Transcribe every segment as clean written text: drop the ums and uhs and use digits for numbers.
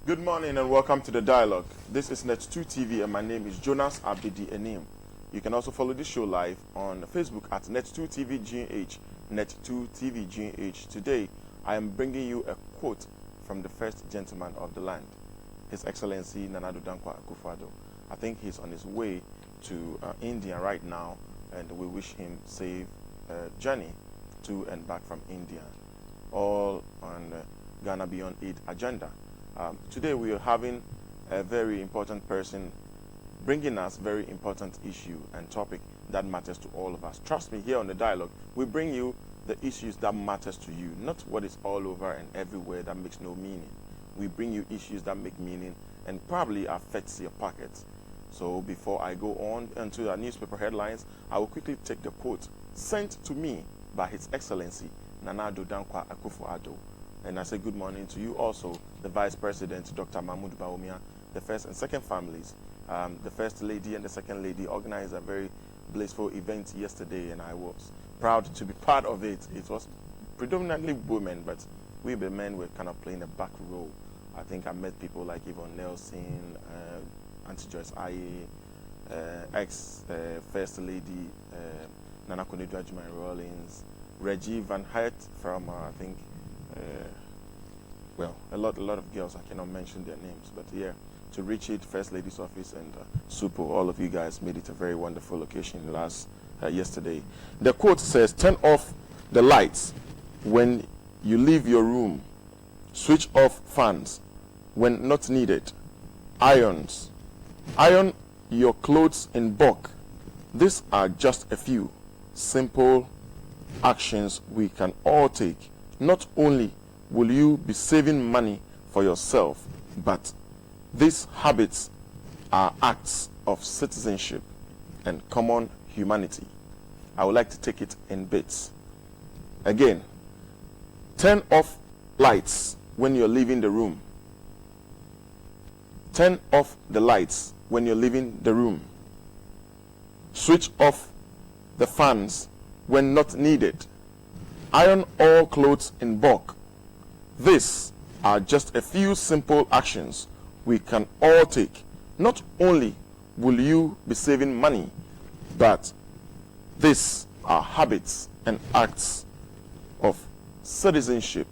Good morning and welcome to the dialogue. This is Net2 TV and my name is Jonas Abidi Enim. You can also follow this show live on Facebook at Net2 TV GH, Net2 TV GH. Today, I am bringing you a quote from the first gentleman of the land, His Excellency Nana Addo Dankwa Akufo-Addo. I think he's on his way to India right now, and we wish him safe journey to and back from India, all on Ghana Beyond Aid agenda. Today we are having a very important person bringing us very important issue and topic that matters to all of us. Trust me, here on the dialogue, we bring you the issues that matters to you, not what is all over and everywhere that makes no meaning. We bring you issues that make meaning and probably affects your pockets. So before I go on into our newspaper headlines, I will quickly take the quote sent to me by His Excellency Nana Addo Dankwa Akufo-Addo. And I say good morning to you also, the Vice President, Dr. Mahmoud Bawumia, the first and second families. The First Lady and the Second Lady organized a very blissful event yesterday, and I was proud to be part of it. It was predominantly women, but we the men were kind of playing a back role. I think I met people like Yvonne Nelson, Auntie Joyce Aye, ex-First Lady, Nana Konadu Rollins, Reggie Van Hart from, I think, well, a lot of girls, I cannot mention their names, but yeah, to reach it, First Lady's office and Supo, all of you guys made it a very wonderful occasion yesterday. The quote says, turn off the lights when you leave your room, switch off fans when not needed, iron your clothes in bulk. These are just a few simple actions we can all take. Not only will you be saving money for yourself, but these habits are acts of citizenship and common humanity. I would like to take it in bits. Again, turn off lights when you're leaving the room. Turn off the lights when you're leaving the room. Switch off the fans when not needed. Iron all clothes in bulk. These are just a few simple actions we can all take. Not only will you be saving money, but these are habits and acts of citizenship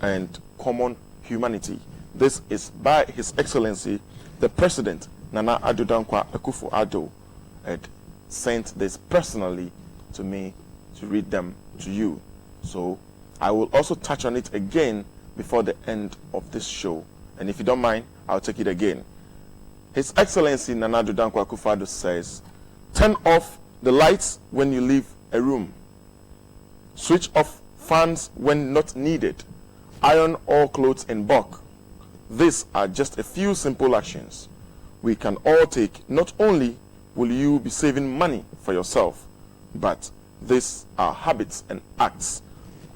and common humanity. This is by His Excellency, the President, Nana Addo Dankwa Akufo-Addo, and sent this personally to me to read them to you. So I will also touch on it again before the end of this show. And if you don't mind, I'll take it again. His Excellency Nana Addo Dankwa Akufo-Addo says, turn off the lights when you leave a room. Switch off fans when not needed. Iron all clothes in bulk. These are just a few simple actions we can all take. Not only will you be saving money for yourself, but these are habits and acts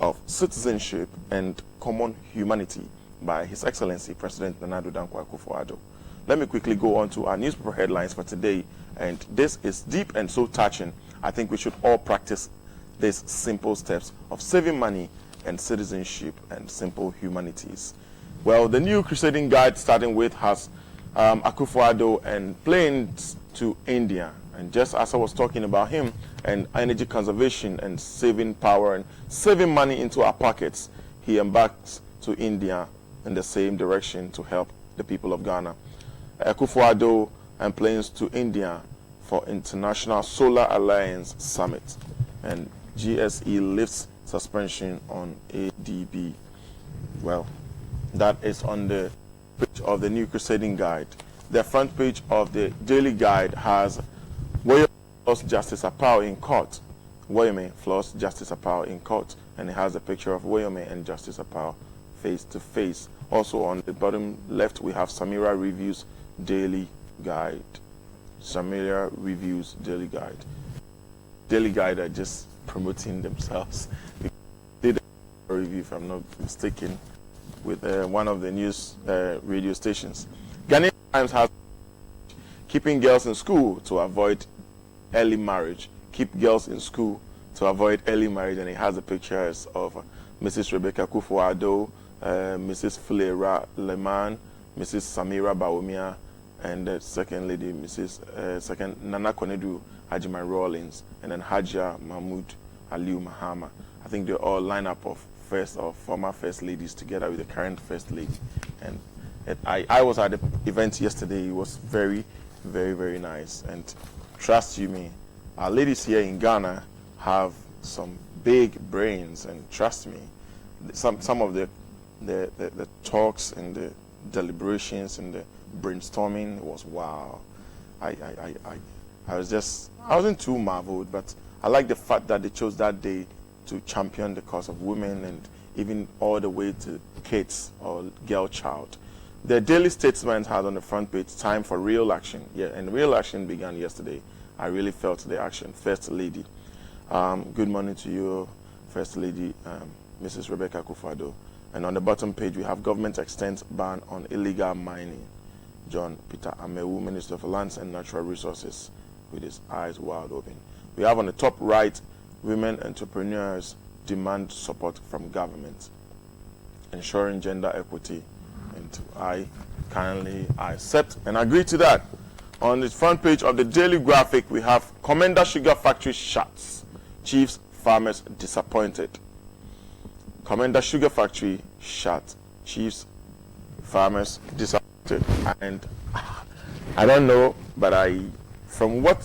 of citizenship and common humanity by His Excellency President Nana Addo Dankwa Akufo-Addo. Let me quickly go on to our newspaper headlines for today, and this is deep and so touching. I think we should all practice these simple steps of saving money and citizenship and simple humanities. Well, the new crusading guide starting with has Akufo-Addo and planes to India. And just as I was talking about him and energy conservation and saving power and saving money into our pockets, he embarks to India in the same direction to help the people of Ghana. Akufo-Addo and planes to India for International Solar Alliance Summit. And GSE lifts suspension on ADB. Well, that is on the page of the new crusading guide. The front page of the daily guide has Woyome floors Justice Apao in court. Woyome floors Justice Apao in court, and it has a picture of Woyome and Justice Apao face to face. Also on the bottom left, we have Samira Reviews Daily Guide. Samira Reviews Daily Guide. Daily Guide are just promoting themselves. They did a review, if I'm not mistaken, with one of the news radio stations. Ghanaian Times has keeping girls in school to avoid early marriage. Keep girls in school to avoid early marriage, and it has the pictures of Mrs. Rebecca Akufo-Addo, Mrs. Fulera Leman, Mrs. Samira Baumia, and the second lady, second Nana Konedu Hajima Rawlings, and then Hajia Mahmoud Aliu Mahama. I think they're all lineup of first or former first ladies together with the current first lady. And I was at the event yesterday. It was very, very, very nice. And trust you me, our ladies here in Ghana have some big brains, and trust me, some of the talks and the deliberations and the brainstorming was wow. I wasn't too marveled, but I like the fact that they chose that day to champion the cause of women, and even all the way to kids or girl child. The Daily Statesman had on the front page, time for real action. Yeah, and real action began yesterday. I really felt the action. First Lady. Good morning to you, First Lady, Mrs. Rebecca Kufado. And on the bottom page, we have government extends ban on illegal mining. John Peter Amewu, Minister for Lands and Natural Resources, with his eyes wide open. We have on the top right, women entrepreneurs demand support from government, ensuring gender equity. And I kindly accept and agree to that. On the front page of the Daily Graphic, we have Commander Sugar Factory shuts. Chiefs, farmers disappointed. Commander Sugar Factory shut. Chiefs, farmers disappointed. And I don't know, but from what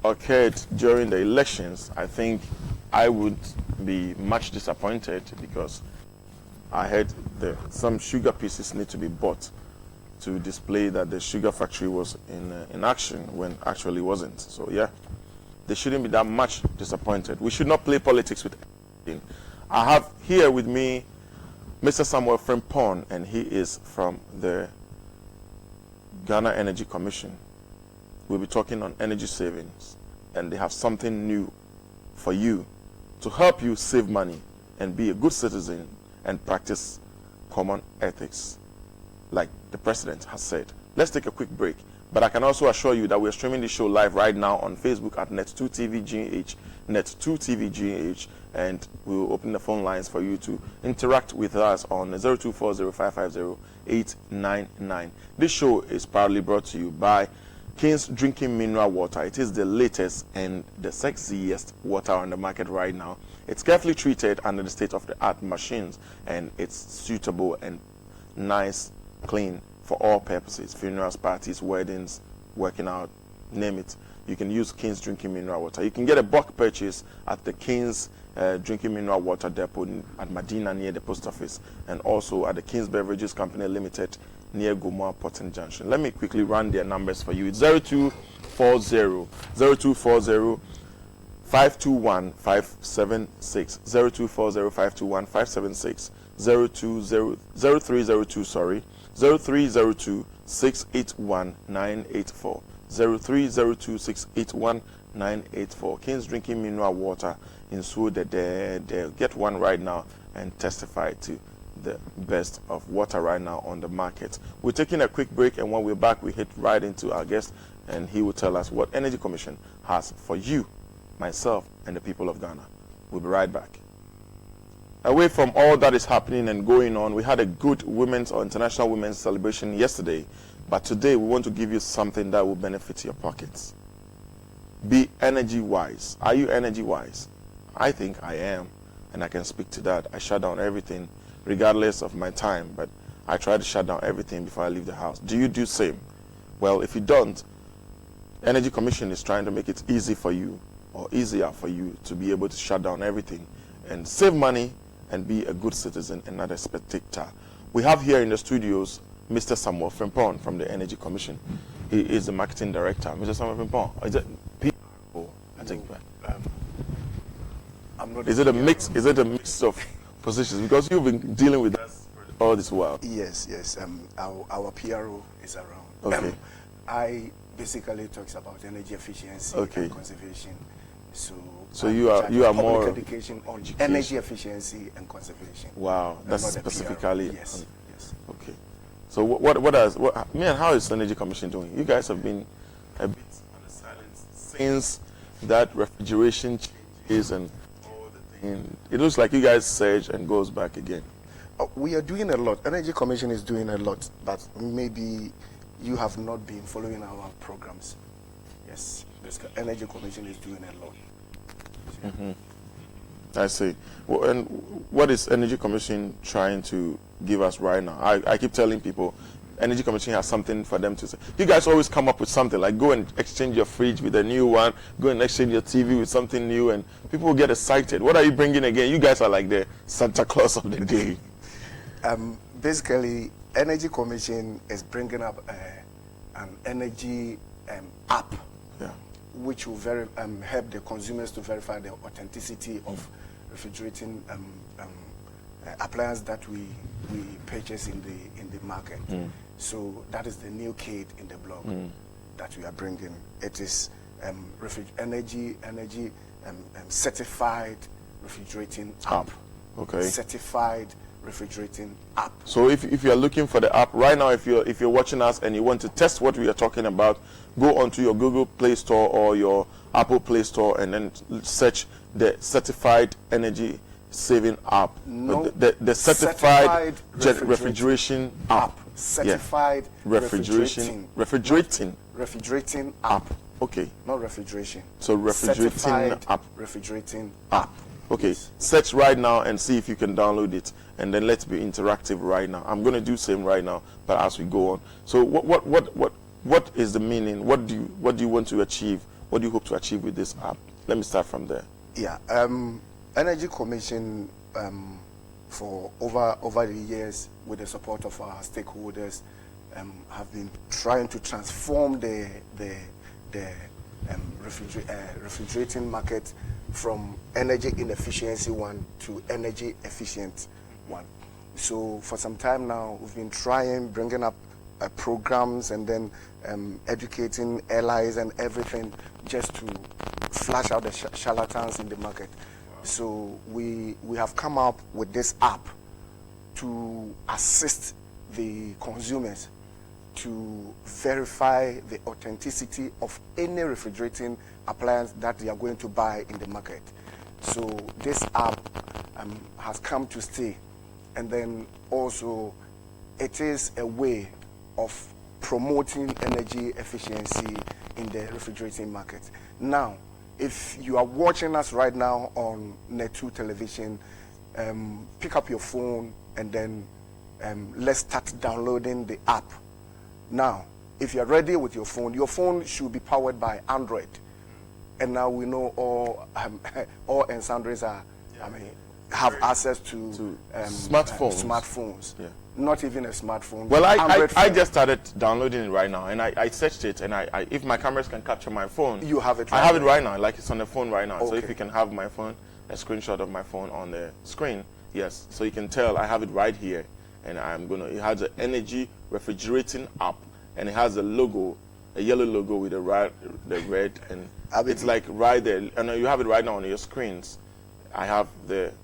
occurred during the elections, I think I would be much disappointed, because I heard some sugar pieces need to be bought to display that the sugar factory was in action when actually wasn't. So yeah, they shouldn't be that much disappointed. We should not play politics with anything. I have here with me Mr. Samuel Frimpong, and he is from the Ghana Energy Commission. We'll be talking on energy savings, and they have something new for you to help you save money and be a good citizen and practice common ethics, like the president has said. Let's take a quick break, but I can also assure you that we're streaming the show live right now on Facebook at Net2TVGH, Net2TVGH, and we will open the phone lines for you to interact with us on 0240-550-899. This show is proudly brought to you by King's Drinking Mineral Water. It is the latest and the sexiest water on the market right now. It's carefully treated under the state-of-the-art machines, and it's suitable and nice, clean for all purposes. Funerals, parties, weddings, working out, name it. You can use King's Drinking Mineral Water. You can get a bulk purchase at the King's Drinking Mineral Water Depot at Medina near the post office, and also at the King's Beverages Company Limited near Gomoa Porton Junction. Let me quickly run their numbers for you. It's 0240 521 576, 0240 521 576, 0302 0302 681 984, 0302 681 984. King's Drinking Mineral Water in Sweden. They'll get one right now and testify to the best of water right now on the market. We're taking a quick break, and when we're back, we hit right into our guest, and he will tell us what Energy Commission has for you, myself, and the people of Ghana. We'll be right back. Away from all that is happening and going on, we had a good Women's or International Women's celebration yesterday, but today we want to give you something that will benefit your pockets. Be energy wise. Are you energy wise? I think I am, and I can speak to that. I shut down everything regardless of my time, but I try to shut down everything before I leave the house. Do you do same? Well, if you don't, Energy Commission is trying to make it easy for you, or easier for you, to be able to shut down everything and save money and be a good citizen and not a spectator. We have here in the studios Mr. Samuel Frimpong from the Energy Commission. He is the marketing director. Mr. Samuel Frimpong, is it PRO? I take that. I'm not. Is it a mix? Is it a mix of positions? Because you've been dealing with us all this while. Yes. Our PRO is around. Okay. I basically talks about energy efficiency and conservation. So you are more education on energy efficiency and conservation. Wow, that's specifically. Yes. Okay. So how is Energy Commission doing? You guys have been a bit on the silence since that refrigeration changes and all the thing. It looks like you guys surge and goes back again. We are doing a lot. Energy Commission is doing a lot, but maybe you have not been following our programs. Yes, the Energy Commission is doing a lot. I see. Well, and what is Energy Commission trying to give us right now? I keep telling people, Energy Commission has something for them to say. You guys always come up with something, like go and exchange your fridge with a new one, go and exchange your TV with something new, and people will get excited. What are you bringing again? You guys are like the Santa Claus of the day. Basically, Energy Commission is bringing up an energy app, which will help the consumers to verify the authenticity of refrigerating appliances that we purchase in the market. So that is the new kit in the blog that we are bringing. It is energy certified refrigerating app. Okay. Certified refrigerating app. So if you are looking for the app right now, if you're watching us and you want to test what we are talking about, go onto your Google Play Store or your Apple Play Store and then search the certified energy saving app. No, the certified refrigeration app. Certified refrigerating app. Okay. Not refrigeration. So refrigerating app. Refrigerating app. Okay. Yes. Search right now and see if you can download it, and then let's be interactive right now. I'm going to do same right now, but as we go on. So what is the meaning? What do you want to achieve? What do you hope to achieve with this app? Let me start from there. Yeah. Energy Commission for over the years, with the support of our stakeholders, have been trying to transform the refrigerating market from energy inefficiency one to energy efficient one. So for some time now, we've been bringing up programs and then educating allies and everything just to flush out the charlatans in the market. So we have come up with this app to assist the consumers to verify the authenticity of any refrigerating appliance that they are going to buy in the market. So this app has come to stay, and then also it is a way of promoting energy efficiency in the refrigerating market. Now, if you are watching us right now on Net2 television, pick up your phone and then let's start downloading the app. Now, if you're ready with your phone should be powered by Android. And now we know all and sundries have access to smartphones. Yeah. Not even a smartphone. Well, I just started downloading it right now, and I searched it, and I if my cameras can capture my phone, you have it. I have it right now, like it's on the phone right now. Okay. So if you can have my phone, a screenshot of my phone on the screen, yes. So you can tell I have it right here, and it has an energy refrigerating app, and it has a logo, a yellow logo with the red, and it's like right there. And you have it right now on your screens. I have the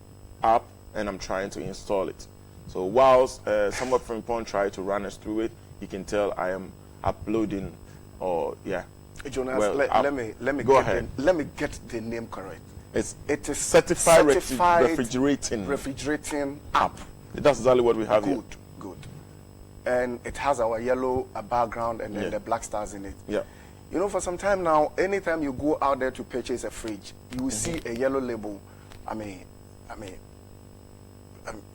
app, and I'm trying to install it. So whilst someone from Frimpong tried to run us through it, you can tell I am uploading. Jonas, well, let me go ahead. Let me get the name correct. It is certified refrigerating app. That's exactly what we have here. Good. And it has our yellow background and then the black stars in it. Yeah. You know, for some time now, anytime you go out there to purchase a fridge, you will see a yellow label.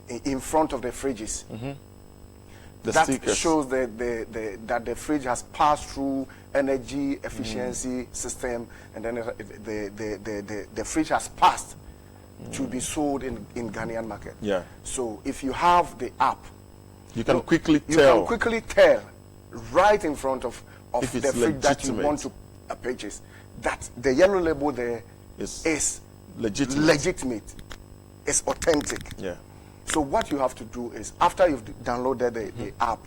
In front of the fridges. That stickers shows that the fridge has passed through energy efficiency system, and then the fridge has passed to be sold in Ghanaian market. Yeah. So if you have the app, you can quickly tell right in front of the fridge that you want to purchase that the yellow label there is legitimate, is authentic. Yeah. So what you have to do is, after you've downloaded the app,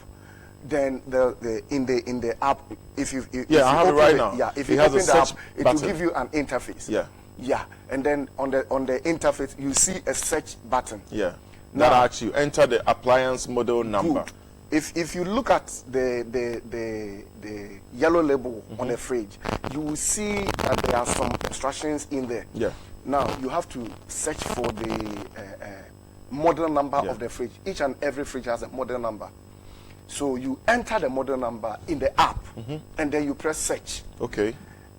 then in the app, if you have it right now. Yeah, if you open the app, it will give you an interface. Yeah. Yeah, and then on the interface you see a search button. Yeah. Now, that asks you enter the appliance model number. Good. If you look at the yellow label on the fridge, you will see that there are some instructions in there. Yeah. Now you have to search for model number of the fridge. Each and every fridge has a model number. So you enter the model number in the app, and then you press search. Okay.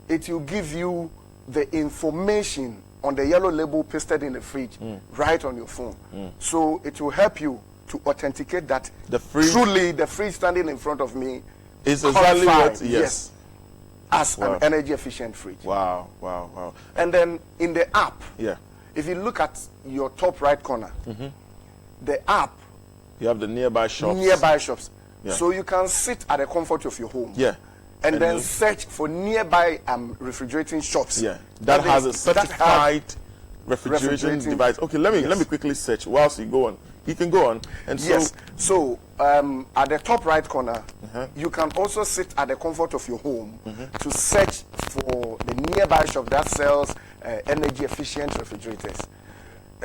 It will give you the information on the yellow label pasted in the fridge right on your phone. So it will help you to authenticate that truly the fridge standing in front of me is exactly what, yes, as an energy efficient fridge. Wow, wow, wow. And then in the app, yeah, if you look at your top right corner, the app, you have the nearby shops. Yeah. So you can sit at the comfort of your home. Yeah. And then search for nearby refrigerating shops. Yeah. That has a certified refrigerating device. Okay, let me quickly search whilst you go on. You can go on. And so so at the top right corner, you can also sit at the comfort of your home to search for the nearby shop that sells energy efficient refrigerators.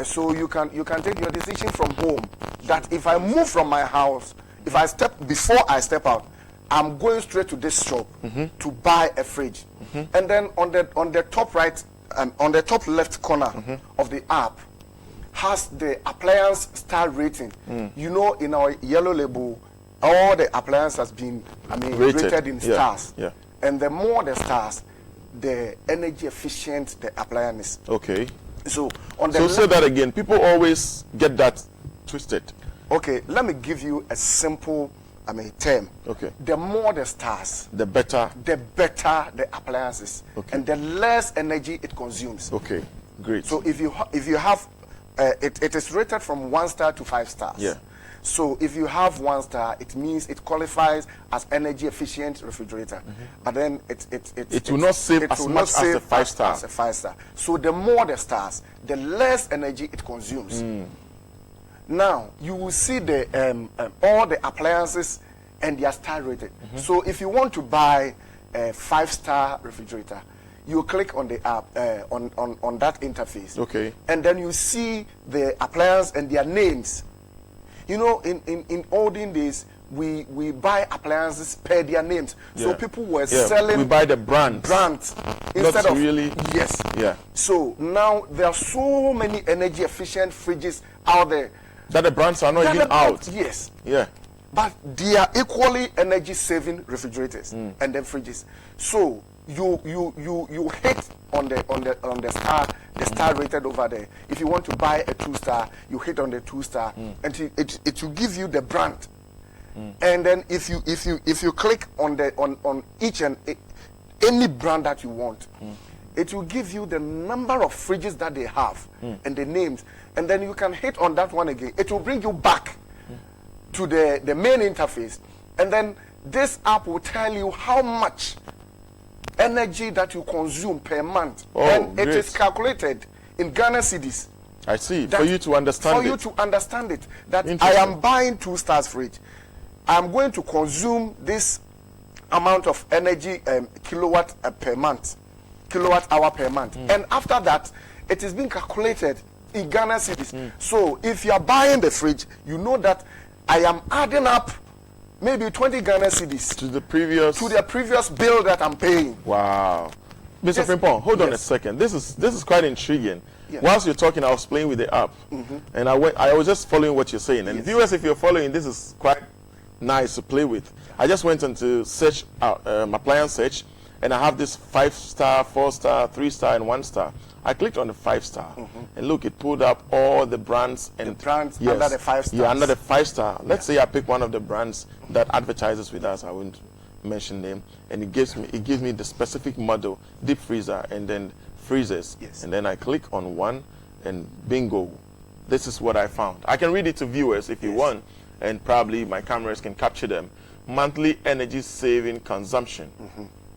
So you can take your decision from home that if I move from my house, before I step out, I'm going straight to this shop to buy a fridge. And then on the top right, on the top left corner of the app has the appliance star rating. You know, in our yellow label, all the appliance has been, rated in stars. Yeah. And the more the stars, the energy efficient the appliance is. Okay. So on the say that again. People always get that twisted. Okay, let me give you a simple term. Okay. The more the stars, the better the appliances, and the less energy it consumes. Okay, great. So if you have it is rated from 1 star to 5 stars. Yeah. So if you have 1 star, it means it qualifies as energy efficient refrigerator. But then it will not save as much as the 5 star. As a 5 star. So the more the stars, the less energy it consumes. Now you will see the all the appliances and their star rated. So if you want to buy a 5-star refrigerator, you click on the app on that interface. Okay. And then you see the appliance and their names. You know, in olden days, we buy appliances per their names. So people were selling. We buy the brands instead of really. Yes. Yeah. So now there are so many energy efficient fridges out there that the brands are not even out. Yes. Yeah. But they are equally energy saving refrigerators and then fridges. So you hit on the star rated over there. If you want to buy a 2-star, you hit on the 2-star, and it will give you the brand. And then if you click on each and any brand that you want, it will give you the number of fridges that they have and the names, and then you can hit on that one again. It will bring you back to the main interface, and then this app will tell you how much energy that you consume per month, and it is calculated in Ghana cedis. I see. For you to understand it, that I am buying 2 stars fridge, I am going to consume this amount of energy kilowatt hour per month, and after that, it is being calculated in Ghana cedis. So if you are buying the fridge, you know that I am adding up maybe 20 Ghana cedis to the previous bill that I'm paying. Wow. Mr. Frimpong, hold on a second. This is quite intriguing. Whilst you're talking, I was playing with the app, and I was just following what you're saying. And viewers, if you're following, this is quite nice to play with. I just went into search, appliance search, and I have this 5-star, 4-star, 3-star, and 1-star. I clicked on the 5-star, and look, it pulled up all the brands and under the 5 stars. Yeah, under the 5-star. Let's say I pick one of the brands that advertises with us. I won't mention them, and it gives me the specific model, deep freezer, and then freezers. And then I click on one, and bingo, this is what I found. I can read it to viewers if you want, and probably my cameras can capture them. Monthly energy saving consumption.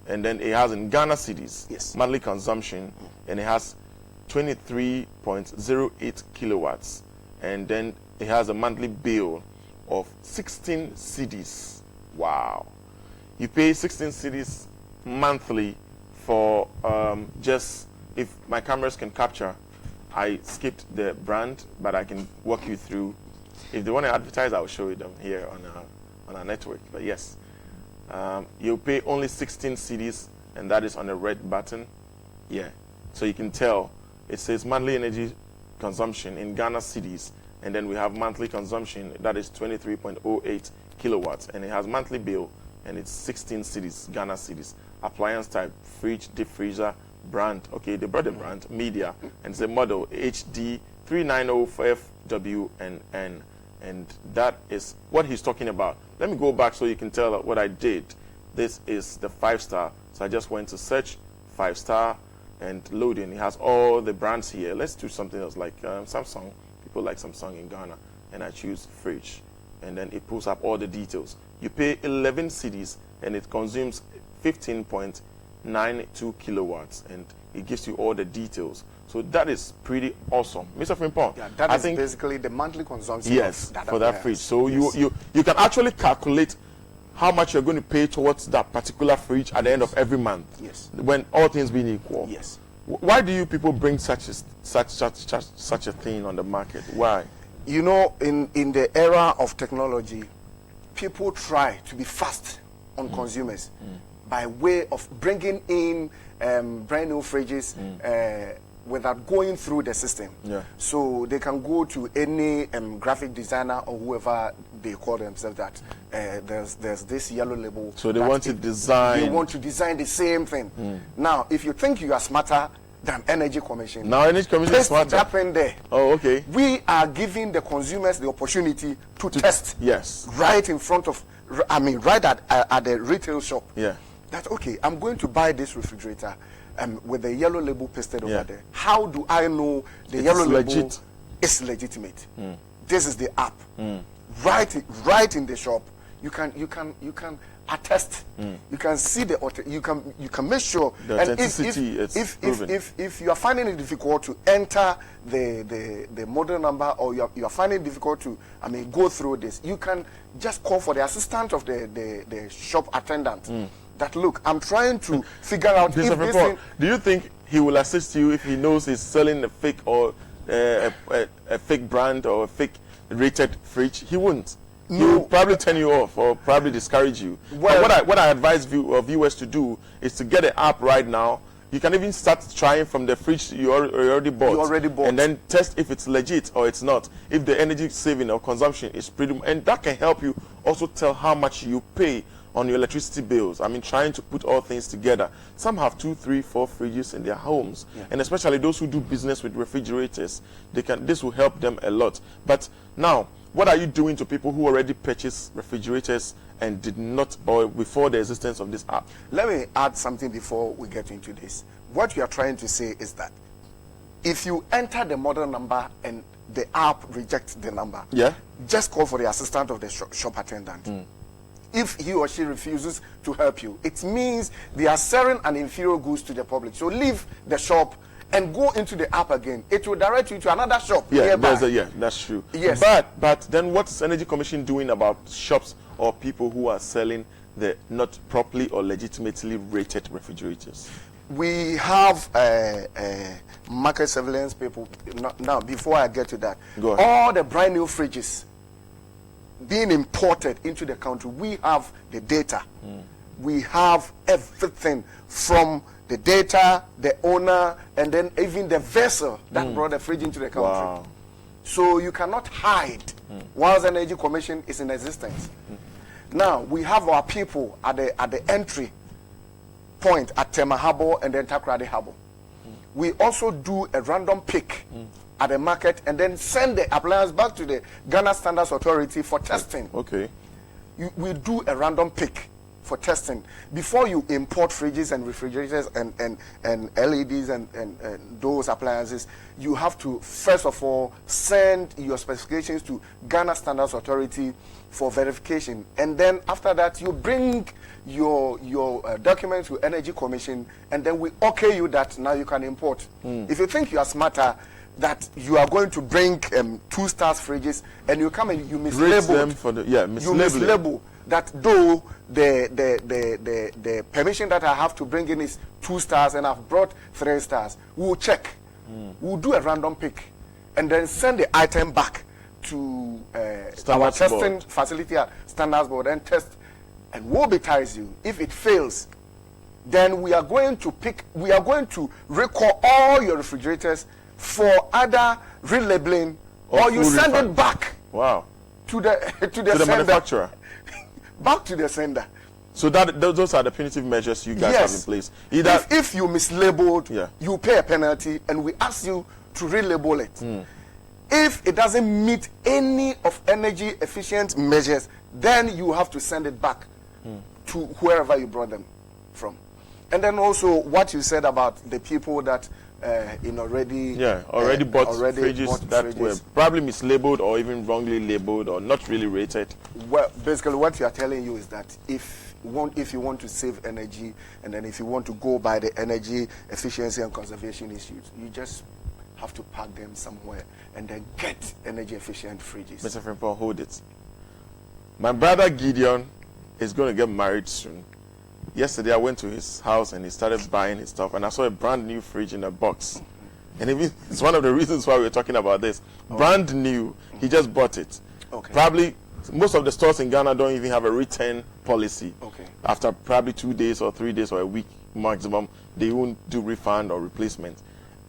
And then it has in Ghana cedis, monthly consumption, and it has 23.08 kilowatts. And then it has a monthly bill of 16 cedis. Wow. You pay 16 cedis monthly for just, if my cameras can capture, I skipped the brand, but I can walk you through. If they want to advertise, I'll show you them here on our network. But yes. You'll pay only 16 cedis, and that is on the red button. So you can tell it says monthly energy consumption in Ghana cedis, And then we have monthly consumption, that is 23.08 kilowatts. And it has monthly bill, and it's 16 cities, Ghana cedis. Appliance type, fridge, deep freezer, brand. Okay, they brought the brand, media. And it's a model, HD 390FWNN. And that is what he's talking about. Let me go back so you can tell what I did. This is the 5-star. So I just went to search 5-star and loading. It has all the brands here. Let's do something else like Samsung. People like Samsung in Ghana. And I choose fridge. And then it pulls up all the details. You pay 11 cedis and it consumes 15.92 kilowatts. And it gives you all the details. So that is pretty awesome. Mr. Frimpong. Yeah, that is basically the monthly consumption. Yes, for that fridge. So yes. you can actually calculate how much you're going to pay towards that particular fridge at the end of every month. Yes. When all things being equal. Yes. Why do you people bring such a thing on the market? Why? You know, in the era of technology, people try to be fast on consumers by way of bringing in brand new fridges without going through the system. Yeah. So they can go to any graphic designer or whoever they call themselves that there's this yellow label. So they want to design. They want to design the same thing. Now, if you think you are smarter than Energy Commission, now Energy Commission is smarter. Happen there. Oh, okay. We are giving the consumers the opportunity to test. Yes. Right in front of, right at the retail shop. Yeah. That okay, I'm going to buy this refrigerator with the yellow label pasted over there. How do I know the yellow label is legitimate? This is the app. Right in the shop. You can attest. You can see you can make sure. The authenticity is proven. If you are finding it difficult to enter the model number, or you are finding it difficult to go through this, you can just call for the assistant of the shop attendant. That look, I'm trying to figure out if this thing. Do you think he will assist you if he knows he's selling a fake or a fake brand or a fake rated fridge? He won't. No. He will probably turn you off or probably discourage you. Well, what I advise viewers to do is to get the app right now. You can even start trying from the fridge you already bought. And then test if it's legit or it's not. If the energy saving or consumption is pretty, and that can help you also tell how much you pay on your electricity bills. Trying to put all things together. Some have 2, 3, 4 fridges in their homes, and especially those who do business with refrigerators. This will help them a lot. But now, what are you doing to people who already purchased refrigerators and did not, or before the existence of this app? Let me add something before we get into this. What we are trying to say is that if you enter the model number and the app rejects the number, just call for the assistant of the shop attendant. If he or she refuses to help you, it means they are selling an inferior goods to the public. So leave the shop and go into the app again. It will direct you to another shop nearby. That's true. Yes. But then what's Energy Commission doing about shops or people who are selling the not properly or legitimately rated refrigerators? We have market surveillance people. Now, before I get to that, all the brand new fridges being imported into the country, we have the data. We have everything from the data, the owner, and then even the vessel that brought the fridge into the country. Wow. So you cannot hide whilst the Energy Commission is in existence. Now, we have our people at the entry point at Tema Harbour and then Takoradi Harbour. We also do a random pick at the market and then send the appliance back to the Ghana Standards Authority for testing. Okay. We do a random pick for testing. Before you import fridges and refrigerators and LEDs and those appliances, you have to first of all send your specifications to Ghana Standards Authority for verification. And then after that, you bring your documents to Energy Commission, and then we okay you that now you can import. If you think you are smarter, that you are going to bring 2 stars fridges and you come and you mislabel them for the you mislabel that though the permission that I have to bring in is 2 stars and I've brought 3 stars. We'll check. We'll do a random pick and then send the item back to our testing facility at Standards Board and test, and we'll baptize you. If it fails, then we are going to recall all your refrigerators for other relabeling or you full send refund. it back Wow. to the To the sender. manufacturer. Back to the sender. So those are the punitive measures you guys Yes. have in place. Either If you mislabeled, Yeah. you pay a penalty, and we ask you to relabel it. If it doesn't meet any of energy efficient measures, then you have to send it back to wherever you brought them from. And then also what you said about the people that already bought fridges bought that fridges. were probably mislabeled or even wrongly labeled or not really rated. Well, basically what we are telling you is that if you want to save energy, and then if you want to go by the energy efficiency and conservation issues, you just have to park them somewhere and then get energy efficient fridges. Mr. Frimpong, hold it. My brother Gideon is going to get married soon. Yesterday I went to his house and he started buying his stuff, and I saw a brand new fridge in a box. And it's one of the reasons why we're talking about this. Brand new. He just bought it. Okay. Probably most of the stores in Ghana don't even have a return policy. Okay. After probably 2 days or 3 days or a week maximum, they won't do refund or replacement.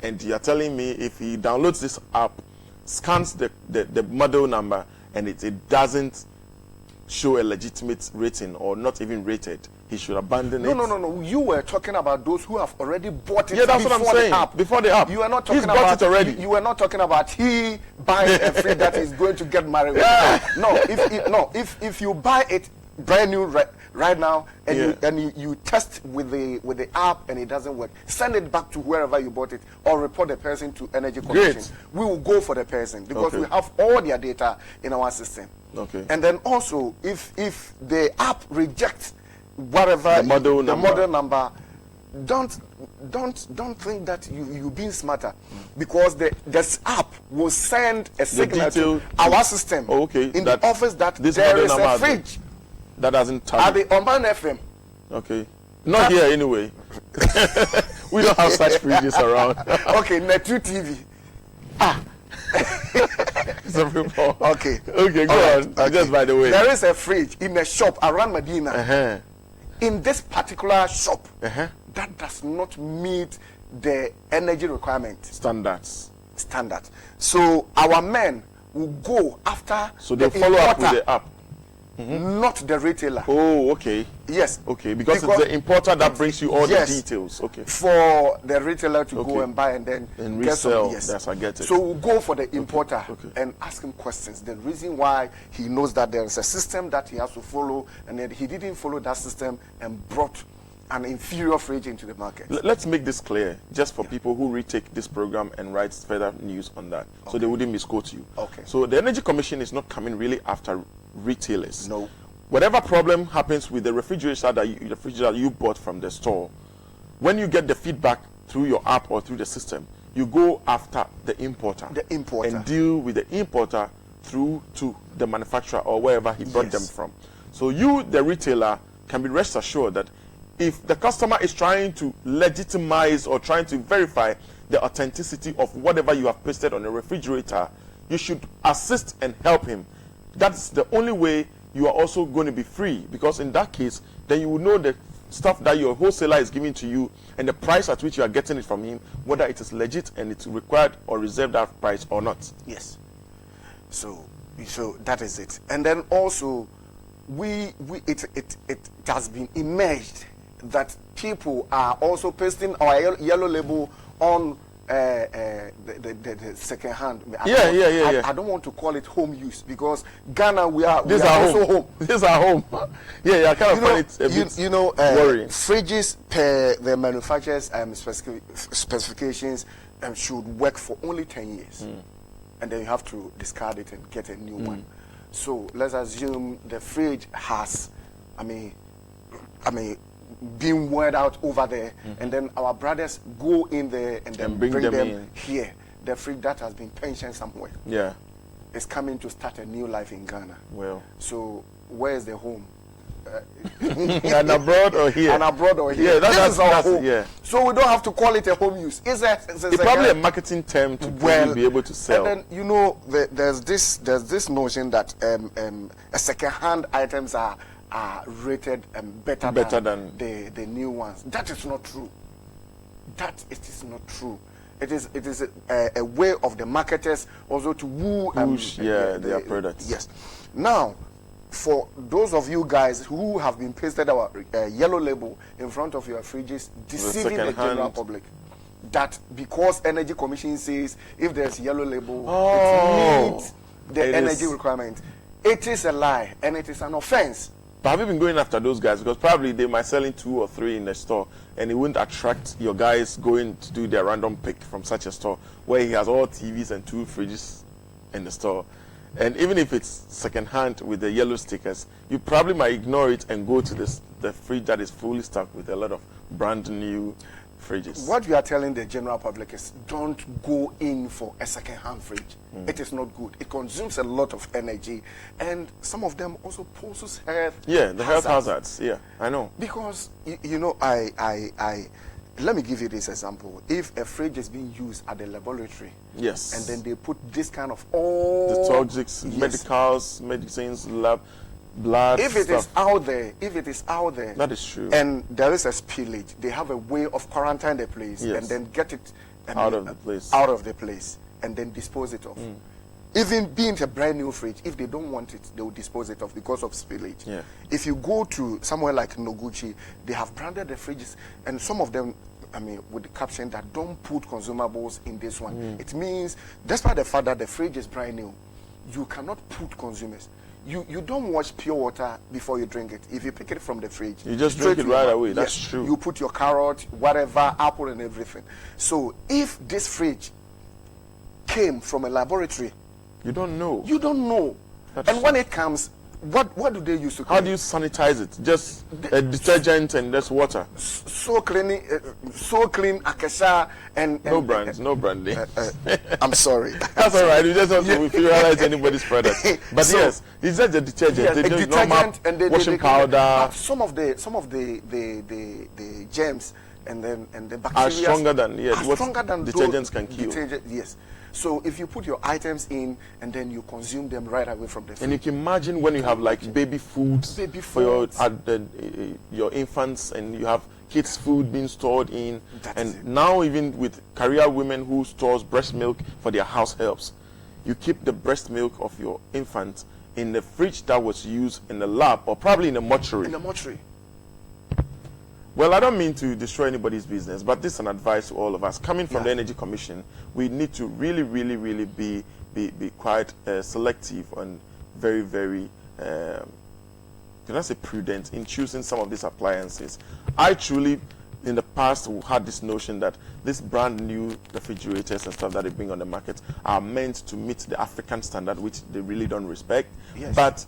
And you're telling me if he downloads this app, scans the model number, and it doesn't show a legitimate rating or not even rated, he should abandon it? No. You were talking about those who have already bought it. Yeah, that's what I'm saying. The app. Before the app. You were not talking He's bought about it already. You were not talking about he buying a fridge that is going to get married with. No, if you buy it brand new right now and you test with the app and it doesn't work, send it back to wherever you bought it or report the person to Energy Commission. Great. We will go for the person because Okay. we have all their data in our system. Okay. And then also if the app rejects whatever The model number, don't think that you being smarter, because this app will send a signal to our system in the office that there is a fridge that doesn't tell at the Oman FM. Okay. Not here anyway. We don't have such fridges around. Okay, Netu TV. Okay. Okay, go on. Okay. Just by the way. There is a fridge in a shop around Medina. In this particular shop, that does not meet the energy requirement Standards. standard. So our men will go after So they follow up with the app. not the retailer. Oh, okay. Yes. Okay, because it's the importer that brings you all Yes. the details. Okay. For the retailer to Okay. go and buy and then And get some- resell. yes. Yes, I get it. So we'll go for the importer Okay. and ask him questions. The reason why he knows that there is a system that he has to follow, and then he didn't follow that system and brought an inferior fridge into the market. Let's make this clear, just for people who retake this program and write further news on that, so they wouldn't misquote you. Okay. So the Energy Commission is not coming really after retailers. No. Whatever problem happens with the refrigerator that you bought from the store, when you get the feedback through your app or through the system, you go after the importer. The importer. And deal with the importer through to the manufacturer or wherever he brought Yes. them from. So you, the retailer, can be rest assured that if the customer is trying to legitimize or trying to verify the authenticity of whatever you have pasted on the refrigerator, you should assist and help him. That's the only way you are also going to be free, because in that case, then you will know the stuff that your wholesaler is giving to you and the price at which you are getting it from him, whether it is legit and it's required or reserved that price or not. Yes. So that is it. And then also, it has been emerged that people are also pasting our yellow label on the second hand. I don't want to call it home use, because Ghana we are also home. These are home. I kind of find it a bit worrying. Fridges per the manufacturer's specifications should work for only 10 years, and then you have to discard it and get a new one. So let's assume the fridge has, being weared out over there, and then our brothers go in there and then bring them in here. The fridge that has been pensioned somewhere, is coming to start a new life in Ghana. Well, so where is the home? And abroad or here? And abroad or here? This is our home. Yeah. So we don't have to call it a home use. It's probably a marketing term to be able to sell. And then there's this notion that second-hand items are rated better than the new ones. That is not true. That it is not true. It is a way of the marketers also to woo their products. Yes. Now, for those of you guys who have been pasted our yellow label in front of your fridges, deceiving the general public, that because Energy Commission says if there's yellow label, it meets the energy requirement. It is a lie and it is an offense. But have you been going after those guys? Because probably they might selling 2 or 3 in the store, and it wouldn't attract your guys going to do their random pick from such a store where he has all TVs and 2 fridges in the store. And even if it's second hand with the yellow stickers, you probably might ignore it and go to the fridge that is fully stocked with a lot of brand new fridges. What we are telling the general public is don't go in for a second-hand fridge. It is not good. It consumes a lot of energy, and some of them also poses health. Yeah, the health hazards. Yeah, I know. Because you know, let me give you this example. If a fridge is being used at the laboratory, yes, and then they put this kind of all the toxics, medicals, medicines, lab. Blood if it is out there, that is true, and there is a spillage, they have a way of quarantining the place and then get it out of the place, and then dispose it off. Even being a brand new fridge, if they don't want it, they will dispose it off because of spillage. Yeah. If you go to somewhere like Noguchi, they have branded the fridges, and some of them, with the caption that don't put consumables in this one. It means, despite the fact that the fridge is brand new, you cannot put consumers. You don't wash pure water before you drink it. If you pick it from the fridge, you just drink it right away. That's true. You put your carrot, whatever, apple and everything. So if this fridge came from a laboratory, you don't know. You don't know. And when it comes, what do they use to clean? How do you sanitize it? Just a detergent and just water? So clean Akasha and no brands, no branding. I'm sorry. That's all right. You just want to inferiorize anybody's product. But so, yes, it's just a detergent. Yes, they a detergent and they washing powder. Some of the germs and the bacteria are stronger than what detergents can kill. Yes. So if you put your items in and then you consume them right away from the fridge. And you can imagine when you have like baby foods for your infants, and you have kids' food being stored in, now even with career women who stores breast milk for their house helps, you keep the breast milk of your infant in the fridge that was used in the lab or probably in a mortuary. In a mortuary. Well, I don't mean to destroy anybody's business, but this is an advice to all of us. Coming from the Energy Commission, we need to really, really, really be quite selective and very, very, can I say prudent in choosing some of these appliances. I truly, in the past, had this notion that these brand new refrigerators and stuff that they bring on the market are meant to meet the African standard, which they really don't respect. Yes. But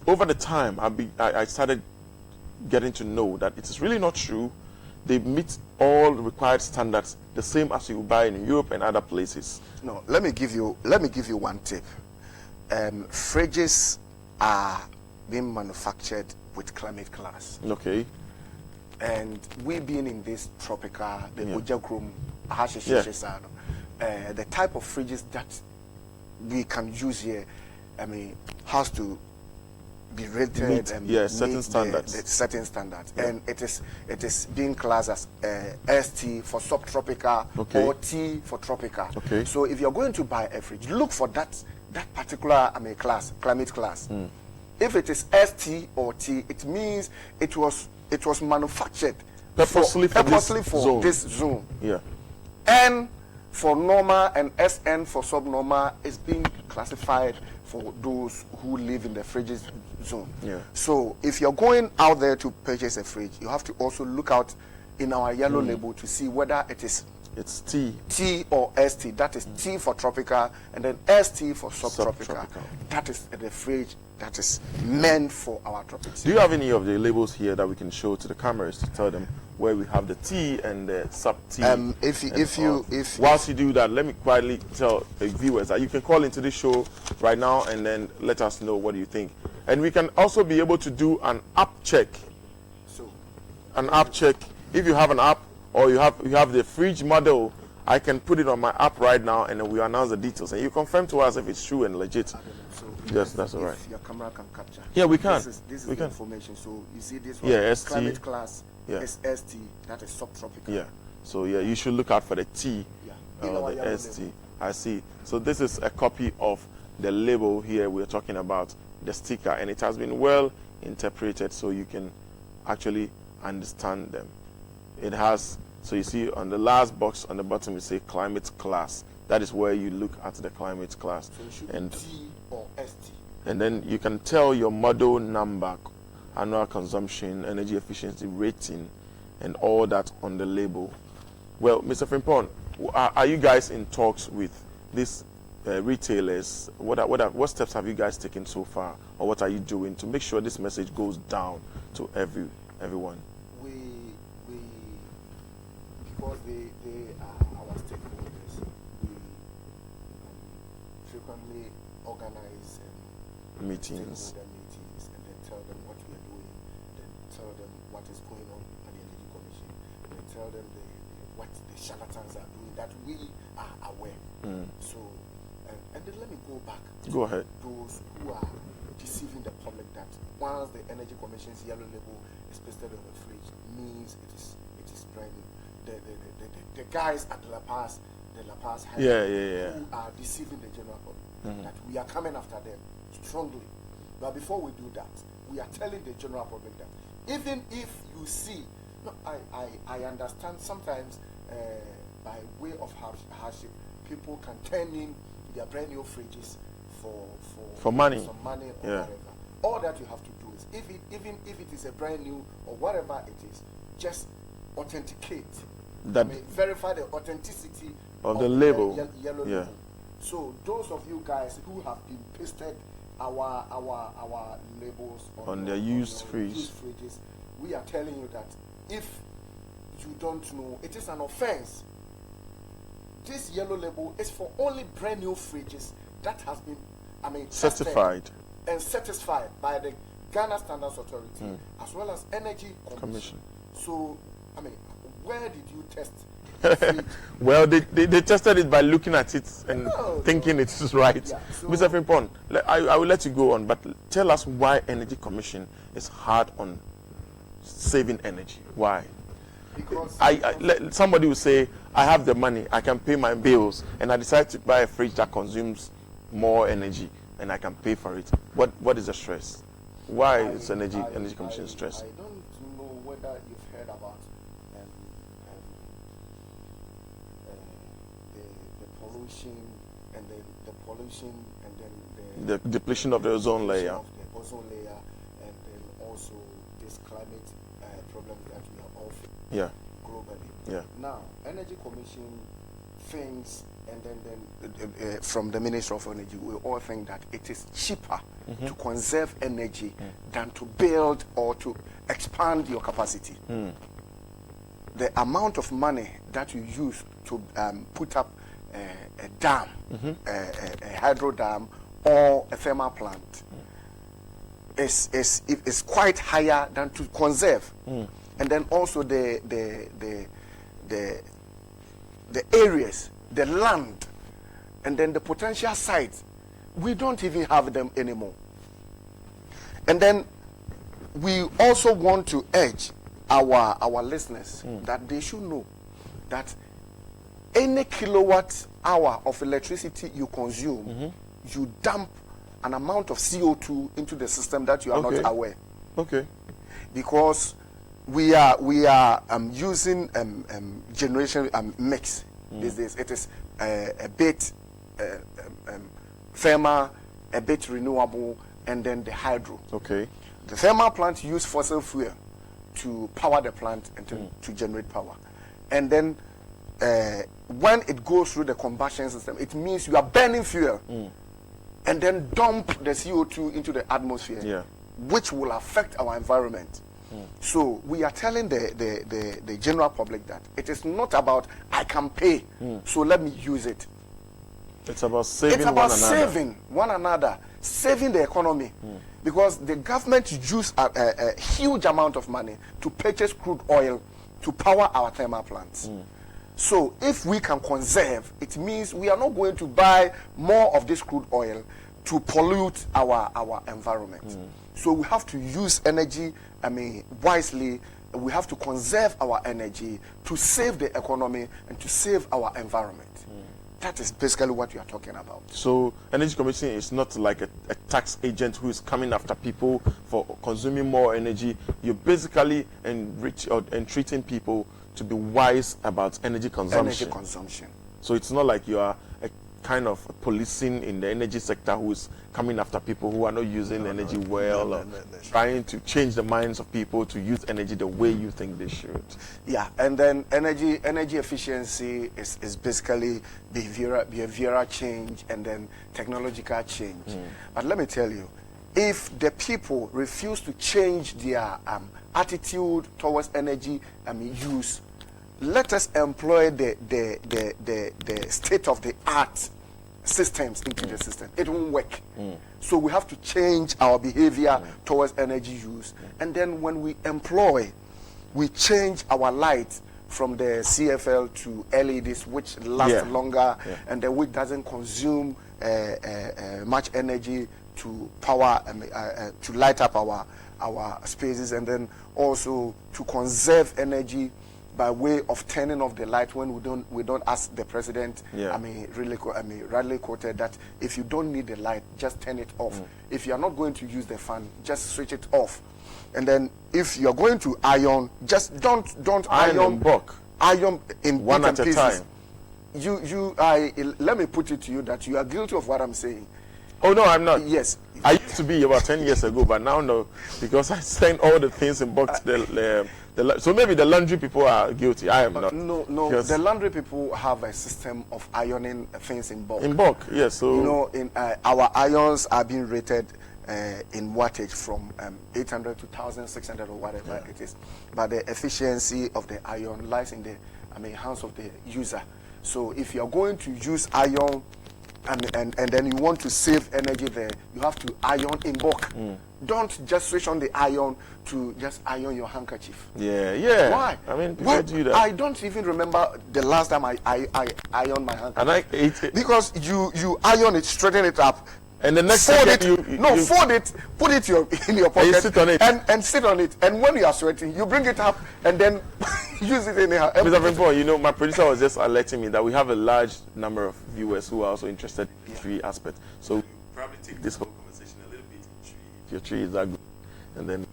over the time, I started getting to know that it is really not true. They meet all required standards the same as you buy in Europe and other places. No, let me give you one tip. Fridges are being manufactured with climate class. Okay. And we being in this tropical, the Ojagrum, the type of fridges that we can use here, has to be rated and certain standards. Certain standards, and it is being classed as ST for subtropical or T for tropical. Okay. So if you're going to buy a fridge, look for that particular class, climate class. If it is ST or T, it means it was manufactured purposely for this zone. Yeah. N for normal and SN for subnormal is being classified for those who live in the fridges zone. Yeah. So if you're going out there to purchase a fridge, you have to also look out in our yellow label to see whether it's T or ST. That is T for tropical and then ST for subtropical. That is the fridge that is meant for our tropics. Do you have any of the labels here that we can show to the cameras to tell them where we have the T and the sub T? Whilst you do that, let me quietly tell the viewers that you can call into this show right now and then let us know what you think. And we can also be able to do an app check. So, an app check. If you have an app or you have the fridge model, I can put it on my app right now and then we announce the details and you confirm to us if it's true and legit. Yes, that's all right. Your camera can capture. Yeah, we can. This is the information. So you see this one. Yeah, ST. Climate class is ST. That is subtropical. Yeah. So yeah, you should look out for the T in our the yellow ST. label. I see. So this is a copy of the label here we're talking about, the sticker, and it has been well interpreted so you can actually understand them. It has, so you see on the last box on the bottom we say climate class. That is where you look at the climate class. So it should And be T or ST. and then you can tell your model number, annual consumption, energy efficiency rating, and all that on the label. Well, Mr. Frimpong, are you guys in talks with these retailers? What steps have you guys taken so far, or what are you doing to make sure this message goes down to everyone? We because they are our stakeholders, we frequently organize Meetings. stakeholder meetings and then tell them what we are doing, then tell them what is going on at the Energy Commission, and then tell them what the charlatans are doing, that we are aware. So, and then let me go back. Go ahead. Those who are deceiving the public that once the Energy Commission's yellow label is pasted on the fridge means it is brand new. The guys at the La Paz who are deceiving the general public that we are coming after them strongly. But before we do that, we are telling the general public that even if you see, no, I understand sometimes by way of hardship, people can turn in their brand new fridges for money. some money or whatever. All that you have to do is, even if it is a brand new or whatever it is, just authenticate. That verify the authenticity of the label. Yellow label. So those of you guys who have been pasted our labels on their used used fridges, we are telling you that if you don't know, it is an offense. This yellow label is for only brand new fridges that has been, certified and satisfied by the Ghana Standards Authority as well as Energy Commission. So, where did you test? Well, they tested it by looking at it and thinking it is right. Yeah, so Mr. Frimpong, I will let you go on, but tell us why Energy Commission is hard on saving energy. Why? Because somebody will say, I have the money, I can pay my bills, and I decide to buy a fridge that consumes more energy, and I can pay for it. What is the stress? Why is Energy Commission stress? I don't know whether you've heard about the pollution and then the depletion of the ozone layer. Of the ozone layer, and then also this climate problem that we are all facing globally. Yeah. Now, Energy Commission thinks, and then from the Minister of Energy, we all think that it is cheaper to conserve energy than to build or to expand your capacity. The amount of money that you use to put up a dam, a hydro dam, or a thermal plant is quite higher than to conserve. And then also the areas, the land, and then the potential sites, we don't even have them anymore. And then we also want to urge our listeners that they should know that any kilowatt hour of electricity you consume, you dump an amount of CO2 into the system that you are not aware. Okay. Because we are using generation mix these days. It is a bit thermal, a bit renewable, and then the hydro. Okay. The thermal plant use fossil fuel to power the plant and to generate power. And then when it goes through the combustion system, it means you are burning fuel and then dump the CO2 into the atmosphere, which will affect our environment. So we are telling the general public that it is not about I can pay, so let me use it. It's about saving saving one another, saving the economy. Because the government use a huge amount of money to purchase crude oil to power our thermal plants. So if we can conserve, it means we are not going to buy more of this crude oil to pollute our environment. So we have to use energy, wisely, we have to conserve our energy to save the economy and to save our environment. That is basically what we are talking about. So, Energy Commission is not like a tax agent who is coming after people for consuming more energy. You're basically entreating people to be wise about energy consumption. Energy consumption. So it's not like you are a kind of policing in the energy sector who is coming after people who are not using energy well, or trying to change the minds of people to use energy the way you think they should. Yeah, and then energy efficiency is basically behavioral change and then technological change. But let me tell you, if the people refuse to change their attitude towards energy use, let us employ the state of the art systems into the system. It won't work. So we have to change our behavior towards energy use. And then when we employ, we change our light from the CFL to LEDs, which last longer and then which doesn't consume much energy to power to light up our spaces, and then also to conserve energy by way of turning off the light when we don't ask the president. Radley quoted that if you don't need the light, just turn it off. If you are not going to use the fan, just switch it off. And then if you are going to iron, just don't iron in bulk. Iron in one bits at and a pieces. time. Let me put it to you that you are guilty of what I'm saying. Oh no, I'm not. Yes. I used to be about 10 years ago, but now no, because I send all the things in box. So maybe the laundry people are guilty. I am not. No. The laundry people have a system of ironing things in bulk. In bulk, yes. So you know, in our irons are being rated in wattage from 800 to 1,600 or whatever it is. But the efficiency of the iron lies in the hands of the user. So if you are going to use iron and then you want to save energy there, you have to iron in bulk. Don't just switch on the iron to just iron your handkerchief. Yeah. Why? I mean, people do that. I don't even remember the last time I ironed my handkerchief. And I ate it. Because you iron it, straighten it up, and the next fold second it. Fold it, put it in your pocket, and you sit on it. And sit on it. And when you are sweating, you bring it up and then use it anyhow. Mr. Frimpong, you know, my producer was just alerting me that we have a large number of viewers who are also interested in the tree aspect. So we'll probably take this whole conversation a little bit in tree. If your tree is that good, and then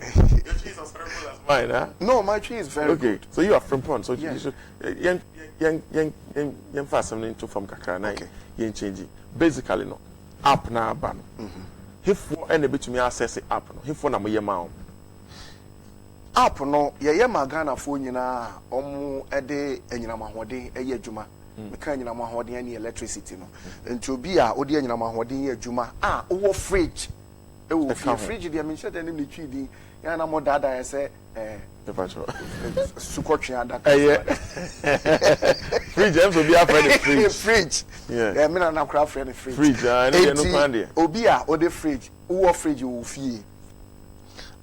your tree is as horrible as mine, huh? No, my tree is very good. So you are Frimpong, so yes. You should yen fast something to from kakra na yen change. Basically, no. App na aba no. Hefo ene betumi access app no. Hefo na mo ye ma o. App no ye ma Ghana fo nyina omo ede enyinam ahode eye adwuma. Meka enyinam ahode ene electricity no. Nti obi a odi enyinam ahode eye adwuma wo fridge. E wo fridge dia me hye dem ni twi din. Ya na mo dada ye se sukotwe adaka. Fridge em so be afraid of fridge. Fridge. Yeah, me na kra friend fridge. Fridge, I no plan there. Obi a ode fridge, wo fridge wo fie.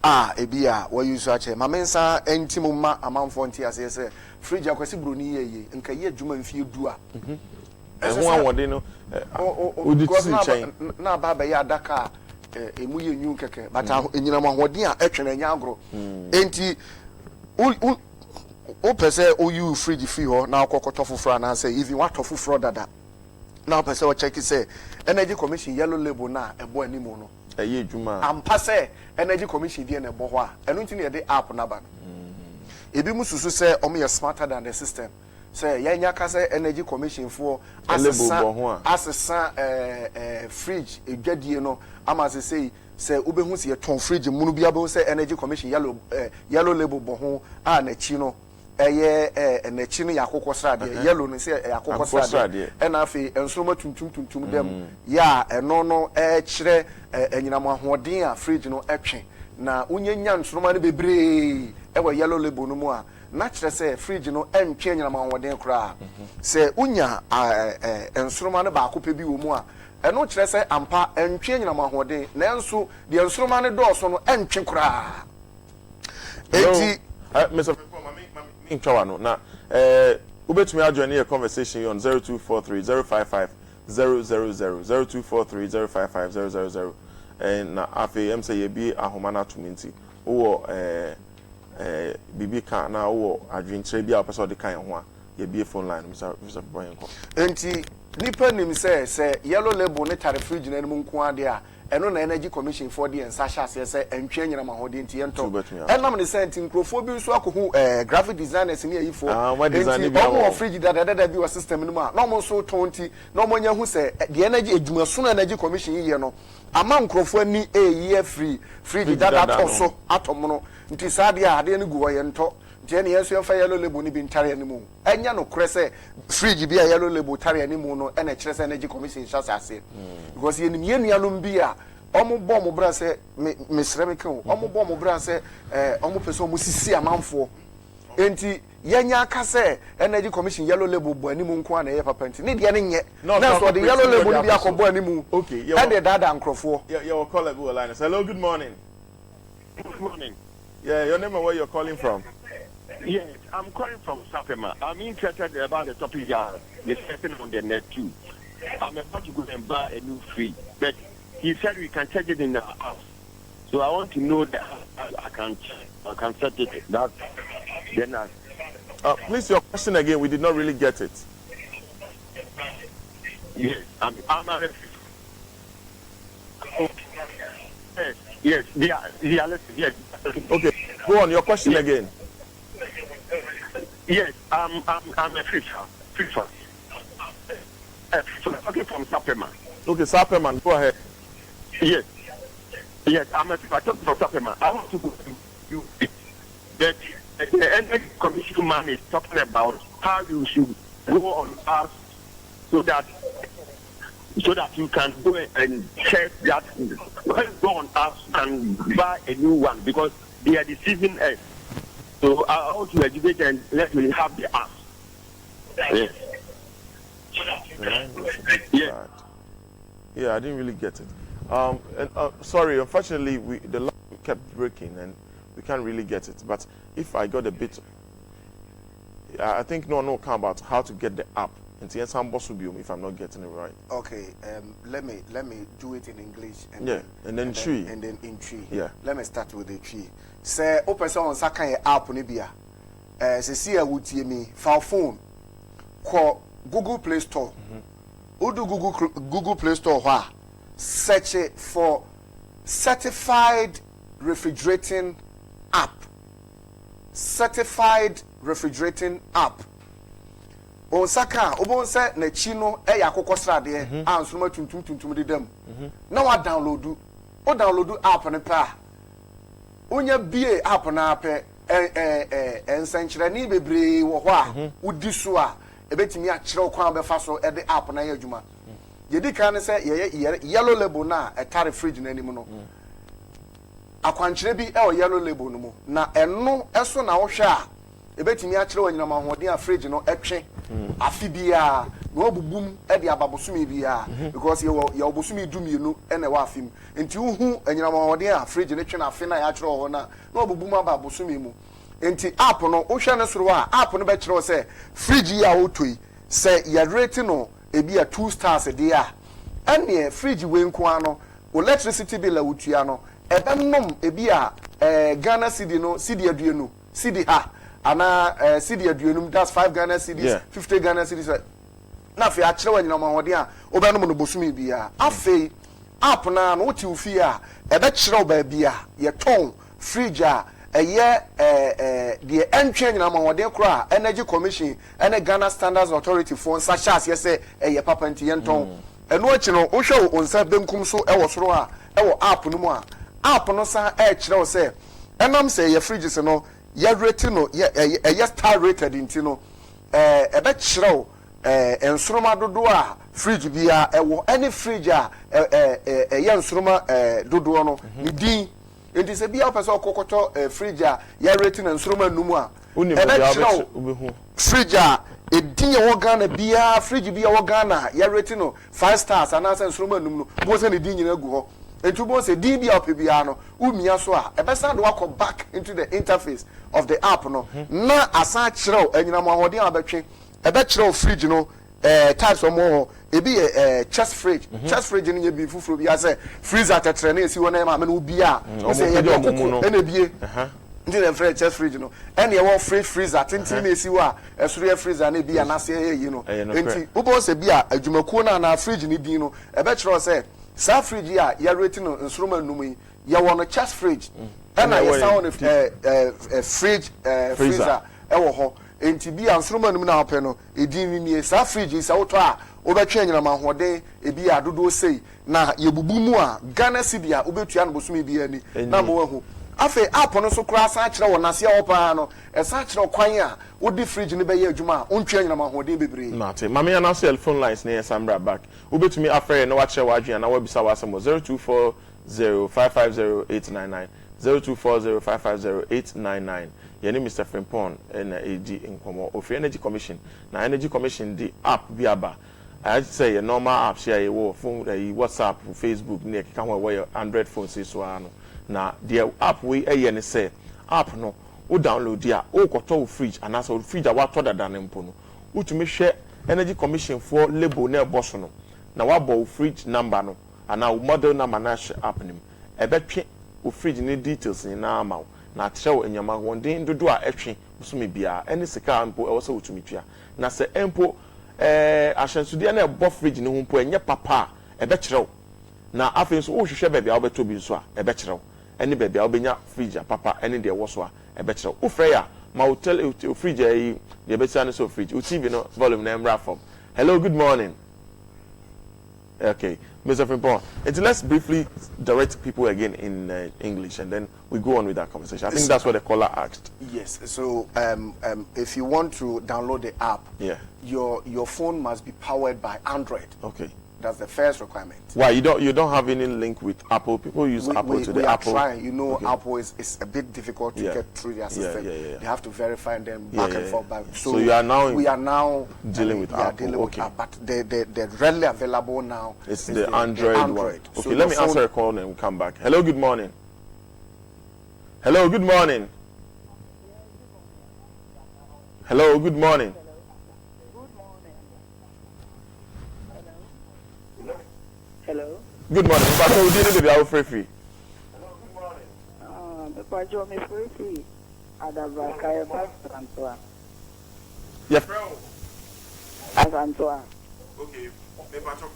Ebi a wo use ache. Ma mensa entimu ma amanfo nti ase se fridge akwasi broni yeye, nka ye adwuma mfie du a. Ho awode no. Odi tsi chain. Na ba ya adaka emu ye nyu keke, but enyinam ahoden a etwene nya agro. Enti o pese o you fridge free ho na akokoto foforo na say if you want to foforo dada na pese o check say energy commission yellow label na ebo animu no eye djuma ampa say energy commission die na ebo ho a eno ntini ye de app na ba ebi mususu say o me smarter than the system say yanya ka say energy commission for asesa fridge edwadie no ama say obehu se ton fridge munu bia be say energy commission yellow label bo ho na chi no na chi no yakokọ srade yellow no say yakokọ srade na afi ensoma tuntum dem ya eno no kire enyinam ahoden a fridge no etwe na unyenya nsoma no bebre yellow label no mu a na kire say fridge no entwe enyinam ahoden kra say unya ensoma no ba akopɛ bi wo mu a eno kire say ampa entwe nyinam ahoden na enso de ensoroma ne dɔɔso no entwe kura enti Mr. Frimpong mami ntwa no na ubetumi adjoin your conversation on 0243 055 000 0243 055 000 and na afi say ye bi ahoma na tumenti wo bibi kan na wo adwenkyerɛ bi a person de kan ho a ye bie phone line Mr. Boyen ko enti nipa nim say yellow label ne tare fridge na mu nko ade a eno na energy commission for the ensasha say entwe nyina ma ho de enti ento enam ne sent nkrofo bi nso akohu graphic designers ni ayifo enti omo fridge da bi wa system no ma na omo so tonti na omo nya hu say the energy edwumaso na energy commission yiye no ama nkrofo ni year free fridge that also atom no nti saade a ade ne gu wo ye nto Jenny, yes, you have yellow label in Tarianimu. And you know, Cresse, fridge be a yellow label Tarianimu, and a Chess Energy Commission, just as I say. Because in Yanumbia, Omo Bomb Brase, Miss Remico, Omo Bomb Brase, Omo Person Musisi amount for. Enti, Yanya Casse, Energy Commission, yellow label, Buanimu, Kwan, a patent. Need any yet. No, that's what the yellow label be a Buanimu. Okay, and the Dada and Crofo. Your caller, Linus. Hello, good morning. Good morning. Yeah, your name and where you're calling from? Yes, I'm calling from Sapema. I'm interested about the topic discussing on the net too. I'm about to go and buy a new fridge, but he said we can check it in the house. So I want to know that I can set it. That then please, your question again. We did not really get it. Yes, I'm a yes, yes. Okay, go on. Your question again. Yes, I'm a fisher. Okay, from Sapema. Okay, Sapema, go ahead. Yes, I'm a fisher from Sapema. I want to go to you. That the energy commission man is talking about how you should go on us so that you can go and check that when go on us and buy a new one because they are deceiving us. So I want to educate and let me have the app. Yes. Yeah, I didn't really get it. Sorry, unfortunately, the line kept breaking and we can't really get it. But if I got a bit, I think no come about how to get the app. And yes, I'm if I'm not getting it right. Okay, let me do it in English. And then in tree. Yeah. Let me start with the tree. Say, open on Sakan app Nibia. Say, see, I would see me for phone. Call Google Play Store. Who do Google Play Store? Search it for certified refrigerating app. Certified refrigerating app. Osaka, Obonse, Nechino, Yakokosra de, and Suma Tuntum de them. Now I download app on a pa. Unya BA app na pe, and Sanctuary Nibebre, would disua, a bit me a chiro crown befaso at the app na yajuma. Yedi can say, yellow label na, a tariff fridge in any mono. A quantity yellow label no more. Na and no, as soon as sha. Ebetimi akire wanyina ma hoden afridge no etwe afibia no bubum e de ababosumi bia because ye obosumi dumienu e na wa afim enti uhu anyina ma hoden afridge ne twe na afi na ya akire ho na bubum ababosumi mu enti app no wo hwe ne soro a app no be kire se fridge ya otoi se ya rate no ebi a 2 stars de a ene fridge we nko ano electricity bill awutua no ebennom ebi a Ghana cedi no cedi aduenu cedi ha ana CD aduenum that's 5 Ghana cedis 50 Ghana cedis na fe akire wanyina ma hode a obenom no bosumi bia afei app na no ti ufi a ebe kire oba bia ye ton fridge a eye the entry nyina ma hode kra energy commission and Ghana Standards Authority for such as yes eye papa nti ye ton eno achi no wo hwe onsa benkum so e wo soro a e wo app no mu a app no sa e kire wo se enam se ye fridges no ya rated no ya star rated intino ebe chiro ensoroma dodo a fridge bia ewo any fridge a ya ensoroma dodo no ni din enti se bia opese okokoto fridge a ya rated na ensoroma numu a ebe chiro fridge a edin ye wo Ghana bia fridge bia wo Ghana ya rated no 5 stars anasa ensoroma numu no bo se ne din nyina gu ho enti bo se din bia opebia no umia so a ebe stand wa back into the interface of the app no na asa chiro anyina mo ahoden abetwe ebe chiro fridge no types of more ebi chest fridge chest fridge ni bi fufuro bi ase freezer tetre na esi wona ma me no bi a o se ye de okuku ena bie Ndi na fresh chest fridge no. And you want fridge freezer tintin na esi wa esure freezer na bi anase you know. Enti ubo se bi a adwumakuo na fridge ni din no e be kire say sa fridge a ya rate no nsroma num yi ya wono chest fridge. And I sound fridge freezer e wo ho. Enti bi ansroma num na ope no edin ni sa fridge sa woto a obetwe nyina ma hoden ebi adodo sei na yebubu mu a Ghana cedi a obetua no bosumi bi ani na mo wahu afi app no so kura sa kire wo nase a wopa no e sa kire kwan a wodi fridge ni be ye adwuma a ontwa nyina ma hoden bebre mate mama ya na cell phone lines near Sambra back obetumi afre na wa kire wa adwen na wa bisa wa asem 0240550899 0240550899 yani Mr. Frimpong and AG Inkomo of Energy Commission. Now Energy Commission the app biaba. I say a normal app share your phone, WhatsApp, Facebook, near can wear Android phone say so. Now the app we say app no o download dia o koto fridge and as fridge what other than impono. O to me share Energy Commission for label near boss no. Now what fridge number no and now model number na app nim. E betwe o fridge ni details ni na ama na trew enyama wonde dodo a etwe busumi bia ene sika ampo e wo se wotumitwa na se empo ahyansude na ebo fridge ni humpo enye papa e be kirew na afen so wo hwehwe bebia wo beto bi nso a e be kirew ene bebia wo benya fridge papa ene de wo so a e be kirew wo frɛ ya ma hotel o fridge yi de be tia no so fridge o TV no volume na emra from. Hello, good morning. Okay, Mr. Frimpong. And let's briefly direct people again in English, and then we go on with that conversation. I think that's what the caller asked. Yes. So, if you want to download the app, yeah, your phone must be powered by Android. Okay. That's the first requirement. Why you don't have any link with Apple? People use Apple to the Apple. We are trying. You know, okay. Apple is a bit difficult to get through their system. They have to verify them back and forth. So we are now dealing with Apple. Dealing with Apple. But they're readily available now. It's the Android one. Okay, so let me answer a call and we'll come back. Hello, good morning. Hello, good morning. Hello, good morning. Hello. Good morning. Pastor, we didn't be out free. Hello, good morning. Free. Adabakaya Pastor Antoine. Yes. Antoine. Okay. Pastor.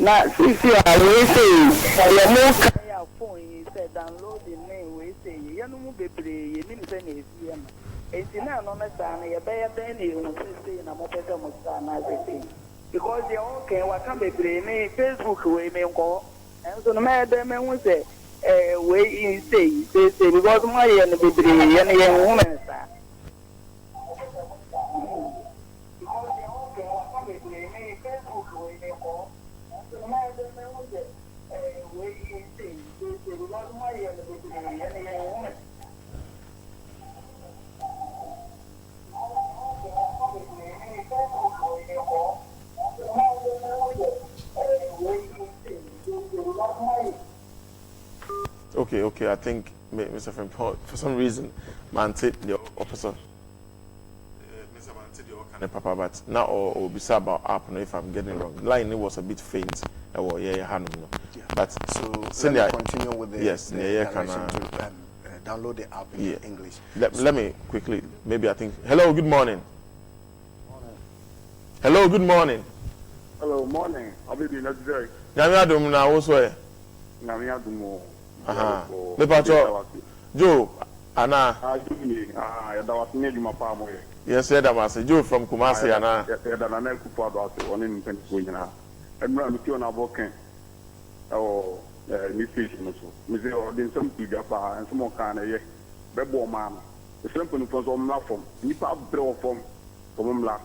Now, since you are waiting, your mobile phone said download the name. We say you know be play. You need to say yes. It's not no matter. You better than you say na mo pesa mo sana everything. Because they okay, what can be me Facebook way me go, and so no matter them we say, way in say because my and be and young woman sir. Because they okay, what can be me Facebook way me go, and so no matter them we say, way in say because my and be and young woman. Okay. I think Mr. Frimpong, for some reason, man said the opposite. Mr. Man said the papa, but now or be sad about app. No, if I'm getting wrong, line was a bit faint. But so let me continue with the direction to download the app in English. Let me quickly. Maybe I think. Hello, good morning. Hello, good morning. Hello, morning. I'll be doing that today. Nyamia dum na woswe. Nyamia dum. Me pacho. Joe, ana. Ya da wasne juma pa mo. Yes, ya da mas. Joe from Kumasi ana. Ya da na ku pa do ase oni npen ko nyina. Emra mi ti ona boken. Ni fish no so. Mi se o din some tu ja pa, en some kan na ye. Be bo ma no. E sempo no so mla fom. Ni pa bre o fom. To mla.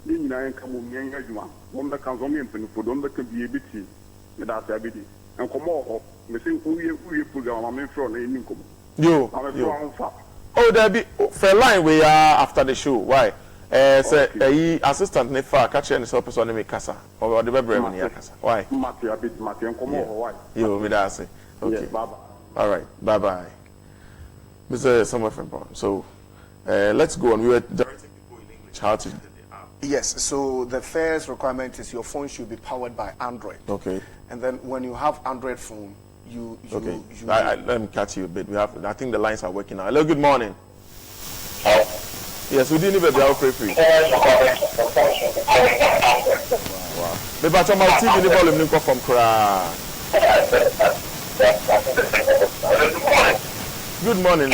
Ni nyina en kam mo nyen adwuma. Mo mda kan so mi npen fo do mda ka bi ebiti. Me da ta bi di. En komo ho. Me se uye program ma me fro na eni komo. Yo. Oh, there be for line we are after the show. Why? Say assistant ne fa catch any so person me kasa. Or the bebre me kasa. Why? Mati en komo ho why? Yo, me da say. Okay. Yes, bye-bye. All right. Bye-bye. Mr. Samuel Frimpong. So, let's go on. We were directing people in English how to. Yes, so the first requirement is your phone should be powered by Android. Okay. And then when you have Android phone, Okay. Let me catch you a bit. I think the lines are working now. Hello, good morning. Yes, we didn't even be out free. Wow. Maybe I my TV the volume from Kra. Good morning.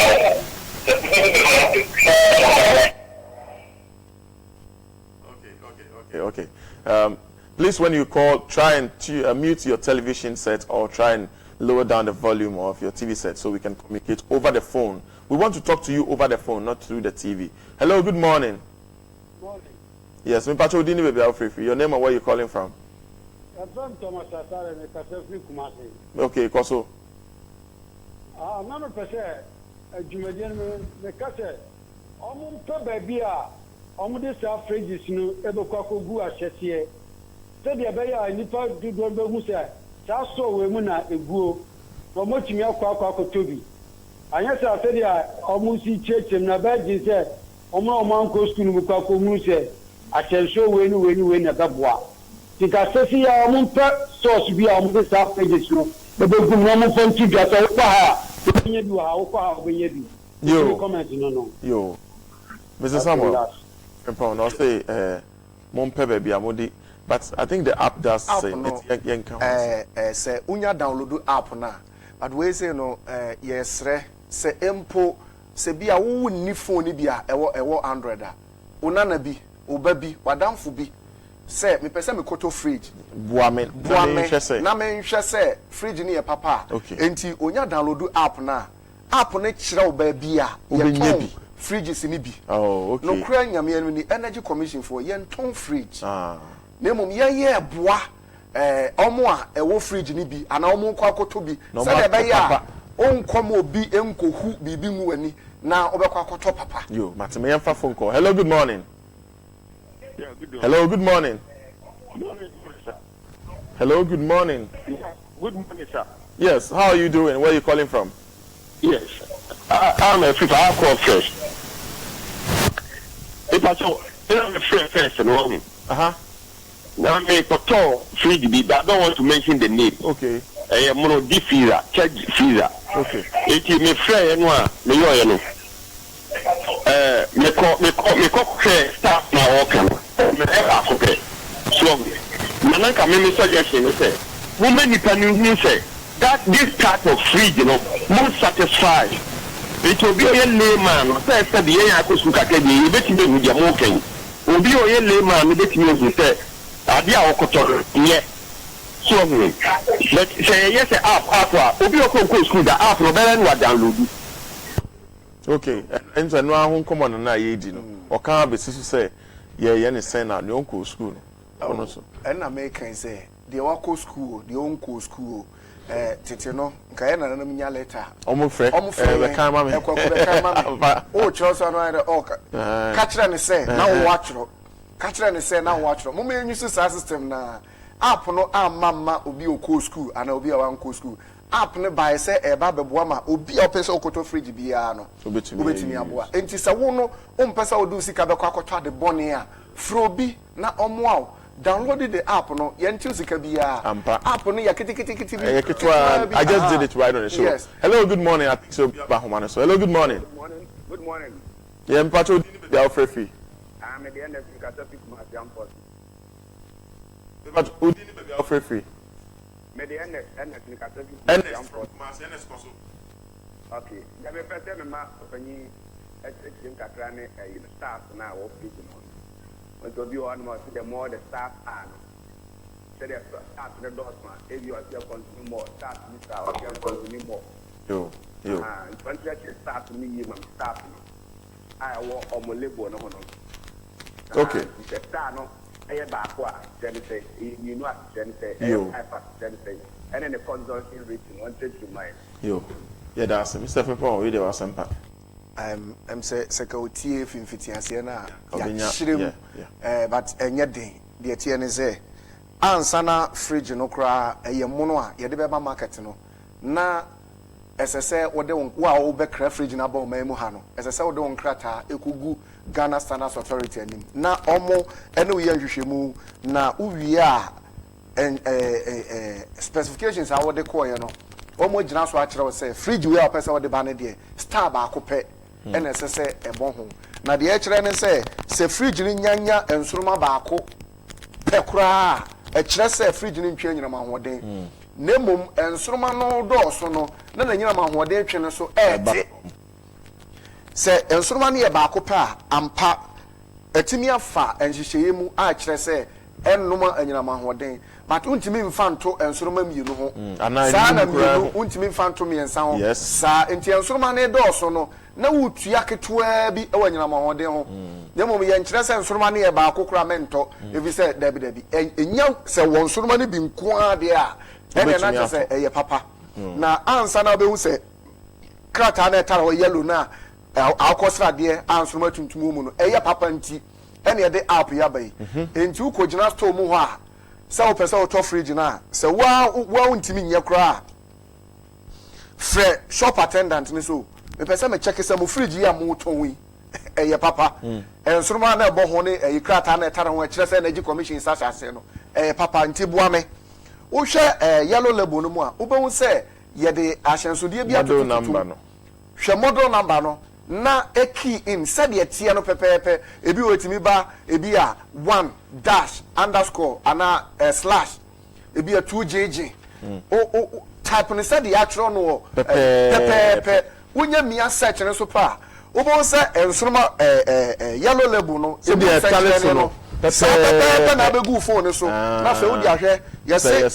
Okay. Please, when you call, try and mute your television set or try and lower down the volume of your TV set so we can communicate over the phone. We want to talk to you over the phone, not through the TV. Hello, good morning. Morning. Yes, me pacho dini baby free. Your name and where you calling from? I'm from Thomas Asare, me Kasefri Kumasi. Okay, Koso. Mama pese Jumadian me kase. Omo pe baby a omo de sa fridges no e be kwako gu ahyesie. Se de be ya nipa dudo be hu se sa so we mu na eguo. No mo timi akwa tobi. Anya se ase de omo si chechem na be ji se omo anko school mu kwako mu se ahyenso we ni na beboa. Tika sesi ya omo pe source bi a omo de sa fridges no be be gu no mo fonti bi ata kwa ha. Yo, Mr. Samuel, I'll say, Mom Pebe Biamodi, but I think the app does say it's say, Unya download app na, but we say no, yes, say, Empo, say, be a wound ni phone, be a Android, Unana be, Ubabi, Wadam Fubi. Say, me pese me koto fridge. Buame, na me say fridge ni e papa. Okay. Enti onya download app na. App ne kira oba bia ye fridge si ni bi. Oh, okay. No kura nyame anu ni Energy Commission for ye ton fridge. Ah. Na mum ye boa omo a e wo fridge ni bi ana omo kwa koto bi. Say be ya onkom obi enkohu bibi mu ani na obekwa koto papa. Yo, matime yemfa phone call. Hello, good morning. Yeah, good morning. Hello, good morning. Good morning, sir. Hello, good morning. Yeah. Good morning, sir. Yes, how are you doing? Where are you calling from? Yes. I'm a free. I'll call first. If I saw, I'm a free first and wrong. Now, I'm a total free to be, but I don't want to mention the name. Okay. I am mono diffuser, charge diffuser. Okay. It is my friend, and one, me call staff now, okay. Okay. So, Manaka made me suggestion, say, women depending say that this type of fridge, more satisfied. It will be a layman, say, the air I could look at you bet me with your walking. Will be a layman, bet me with say, Adia Okotor, yeah. So, let's say, yes, app, will be a school, the app, no better than what download. Okay, and so no one come on and I or can't be say, yeah, send out your uncle school. And American say, the uncle school, the uncle school, Titino, Kayana and Minya letter. Almost fresh, the camera. Oh, Charles and Rider, catch and say, now watch. Catch and say, now watch. Moment you system now. Up no, mamma will be a school and I'll be a uncle school. Up ne by say e ba beboama obi opese okoto fridge bia no obetimi aboa enti se wo no ompesa odu sika be kwakoto de bone a frobi na omoa download the app no ye nti sika bia app no ya kitikiti bi I just did it right on the show. Yes. Hello, good morning. I think so ba homa so. Hello, good morning. Good morning. Yeah, mpacho di be free. I'm the end of Kasefri Kumasi Ampos. But udini be free. Okay. Ya me pese me ma opani executive kakrane staff na wo speaking on. When to be on more the more the staff are. Say the staff the doors man. If you are still consuming more, staff this are consuming more. Yo. And when you staff me you staff me. I work on my labor no. Okay. The staff no. I back what say you know what say and then the consulting reaching 130 miles. Yo, yeah, that's Mr. Frimpong. We do some part. I'm say security if in fitiasiana but enya den the tie ne say ansa na fridge no kra eye mono a ye de beba market no na esese wo de wo a wo be kra fridge na ba o mamu ha no esese wo de won krata ekugu Ghana Standards Authority anim na omo ene wo ye nhwehwemu na uwie a specifications a wo de call ye no omo gyina so akere say fridge we opese wo de ba ne de star ba akopɛ ene sese ebo ho na de akere ne se fridge ni nyanya ensoroma ba ako pɛ kura akere se fridge ni ntwe nyina ma hoden nemom ensoroma no do so no na nyina ma hoden twe ne so ɛte se ensoroma ne ye ba akopɛ ampa etimi afa enhyehyeye mu a akere se ennoma anyina ma hoden but untimi mfanto ensoroma mienu ho saa na mienu untimi mfanto miensa ho saa enti ensoroma ne dɔɔso no na wutua ketwa bi e wanyina ma hoden ho nemom ye nkyerɛ sɛ ensoroma ne ye ba akokora mento ebi sɛ dabi enya sɛ won ensoroma ne bi nko ade a ene na kyerɛ sɛ eye papa na ansa na obehu sɛ krata na etara ho yellow na akosra de ensoroma tuntum mu no eye papa nti ene ye de app ya bai enti ukogina store mu ho a sa o pesa o to fridge na se wa untimi nye kra fre shop attendant ni so me pesa me check se mo fridge ya mo to wi eye papa ensoroma na ebo ho ne eye krata na etare ho kire se energy commission sa ase no papa nti boa me wo hwe yellow label no mu a wo be hu se ye de ahyensodie bi atoto number no hwe model number no na a key in said ye tie no pepepe ebi wetimi ba ebi a 1 dash underscore ana slash ebi a 2jj o type no said the actual no pepepe unya mia search no so pa wo bo se ensoroma yellow label no ebi search no pepepe na begu phone so na fe wo di ahwe ye se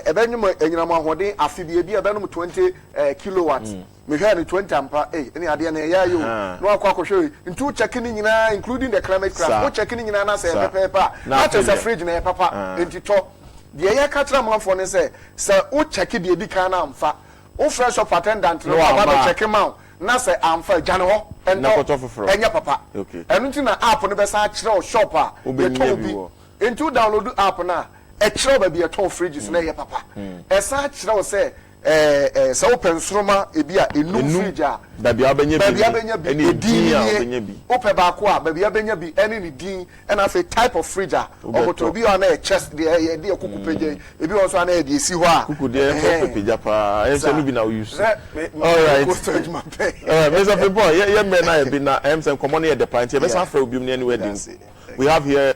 ebenum enyinam ahoden afibie bi ebenum 20 kilowatts me hwe ni 20 ampa eni ade na ya yo no akwa hwe ntu check ni nyina including the climate crash wo check ni nyina na se pepepa na to se fridge na papa enti to de ye ka tra manfo ne se wo check de edi kan na amfa wo fresh up attendant no ba check ma na se amfa gane ho enya papa enu nti na app no be sa kire o shop a ye to bi enti download app na e kire ba bi e to fridges na ye papa e sa kire o se so open sroma ebi a enum fridge a babia benya bi eni bi open ba ko a babia benya bi eni ni din and as a type of fridge a oboto bi on na chest de kuku peje ebi on so na e de si ho a kuku de peja pa e se no bi na use all right Mr. Frimpong ye me na e bi na em common here the pint e be sa fra obi mu anywhere din we have here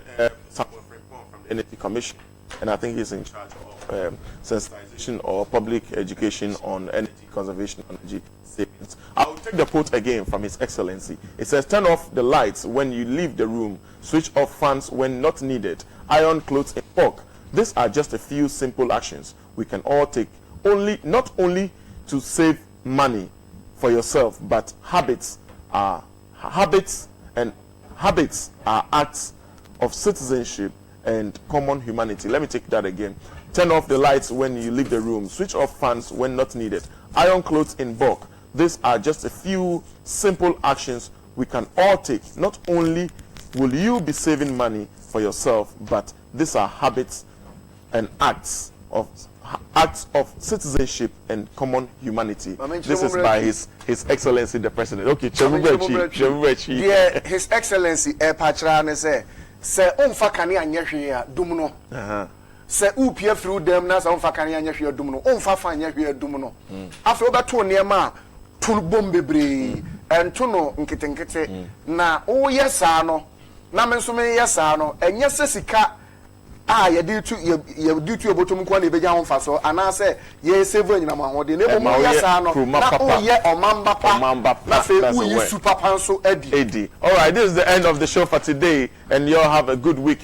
Samuel Frimpong from the Energy Commission and I think he's in charge of sensitization or public education on energy conservation, energy savings. I will take the quote again from His Excellency. It says, turn off the lights when you leave the room, switch off fans when not needed, iron clothes in bulk. These are just a few simple actions we can all take, not only to save money for yourself, but habits are acts of citizenship and common humanity. Let me take that again. Turn off the lights when you leave the room. Switch off fans when not needed. Iron clothes in bulk. These are just a few simple actions we can all take. Not only will you be saving money for yourself, but these are habits and acts of citizenship and common humanity. This is by His Excellency the President. Okay, Chemubechi. Yeah, His Excellency Pachra ne se onfa kane anya hwe a dum no se upia through them na se onfa kane anya hwe dum no onfa fa anya hwe dum no afa obeto niema to bom bebre ento no nkete na o yesa no na me nso me yesa no enya se sika ye di tu obotom kwa na ebeja ho fa so ana se ye save anyina ma ho de ne bo mo yesa no na o ye omamba pa na fe u yi super panso edi. All right, this is the end of the show for today and you all have a good weekend.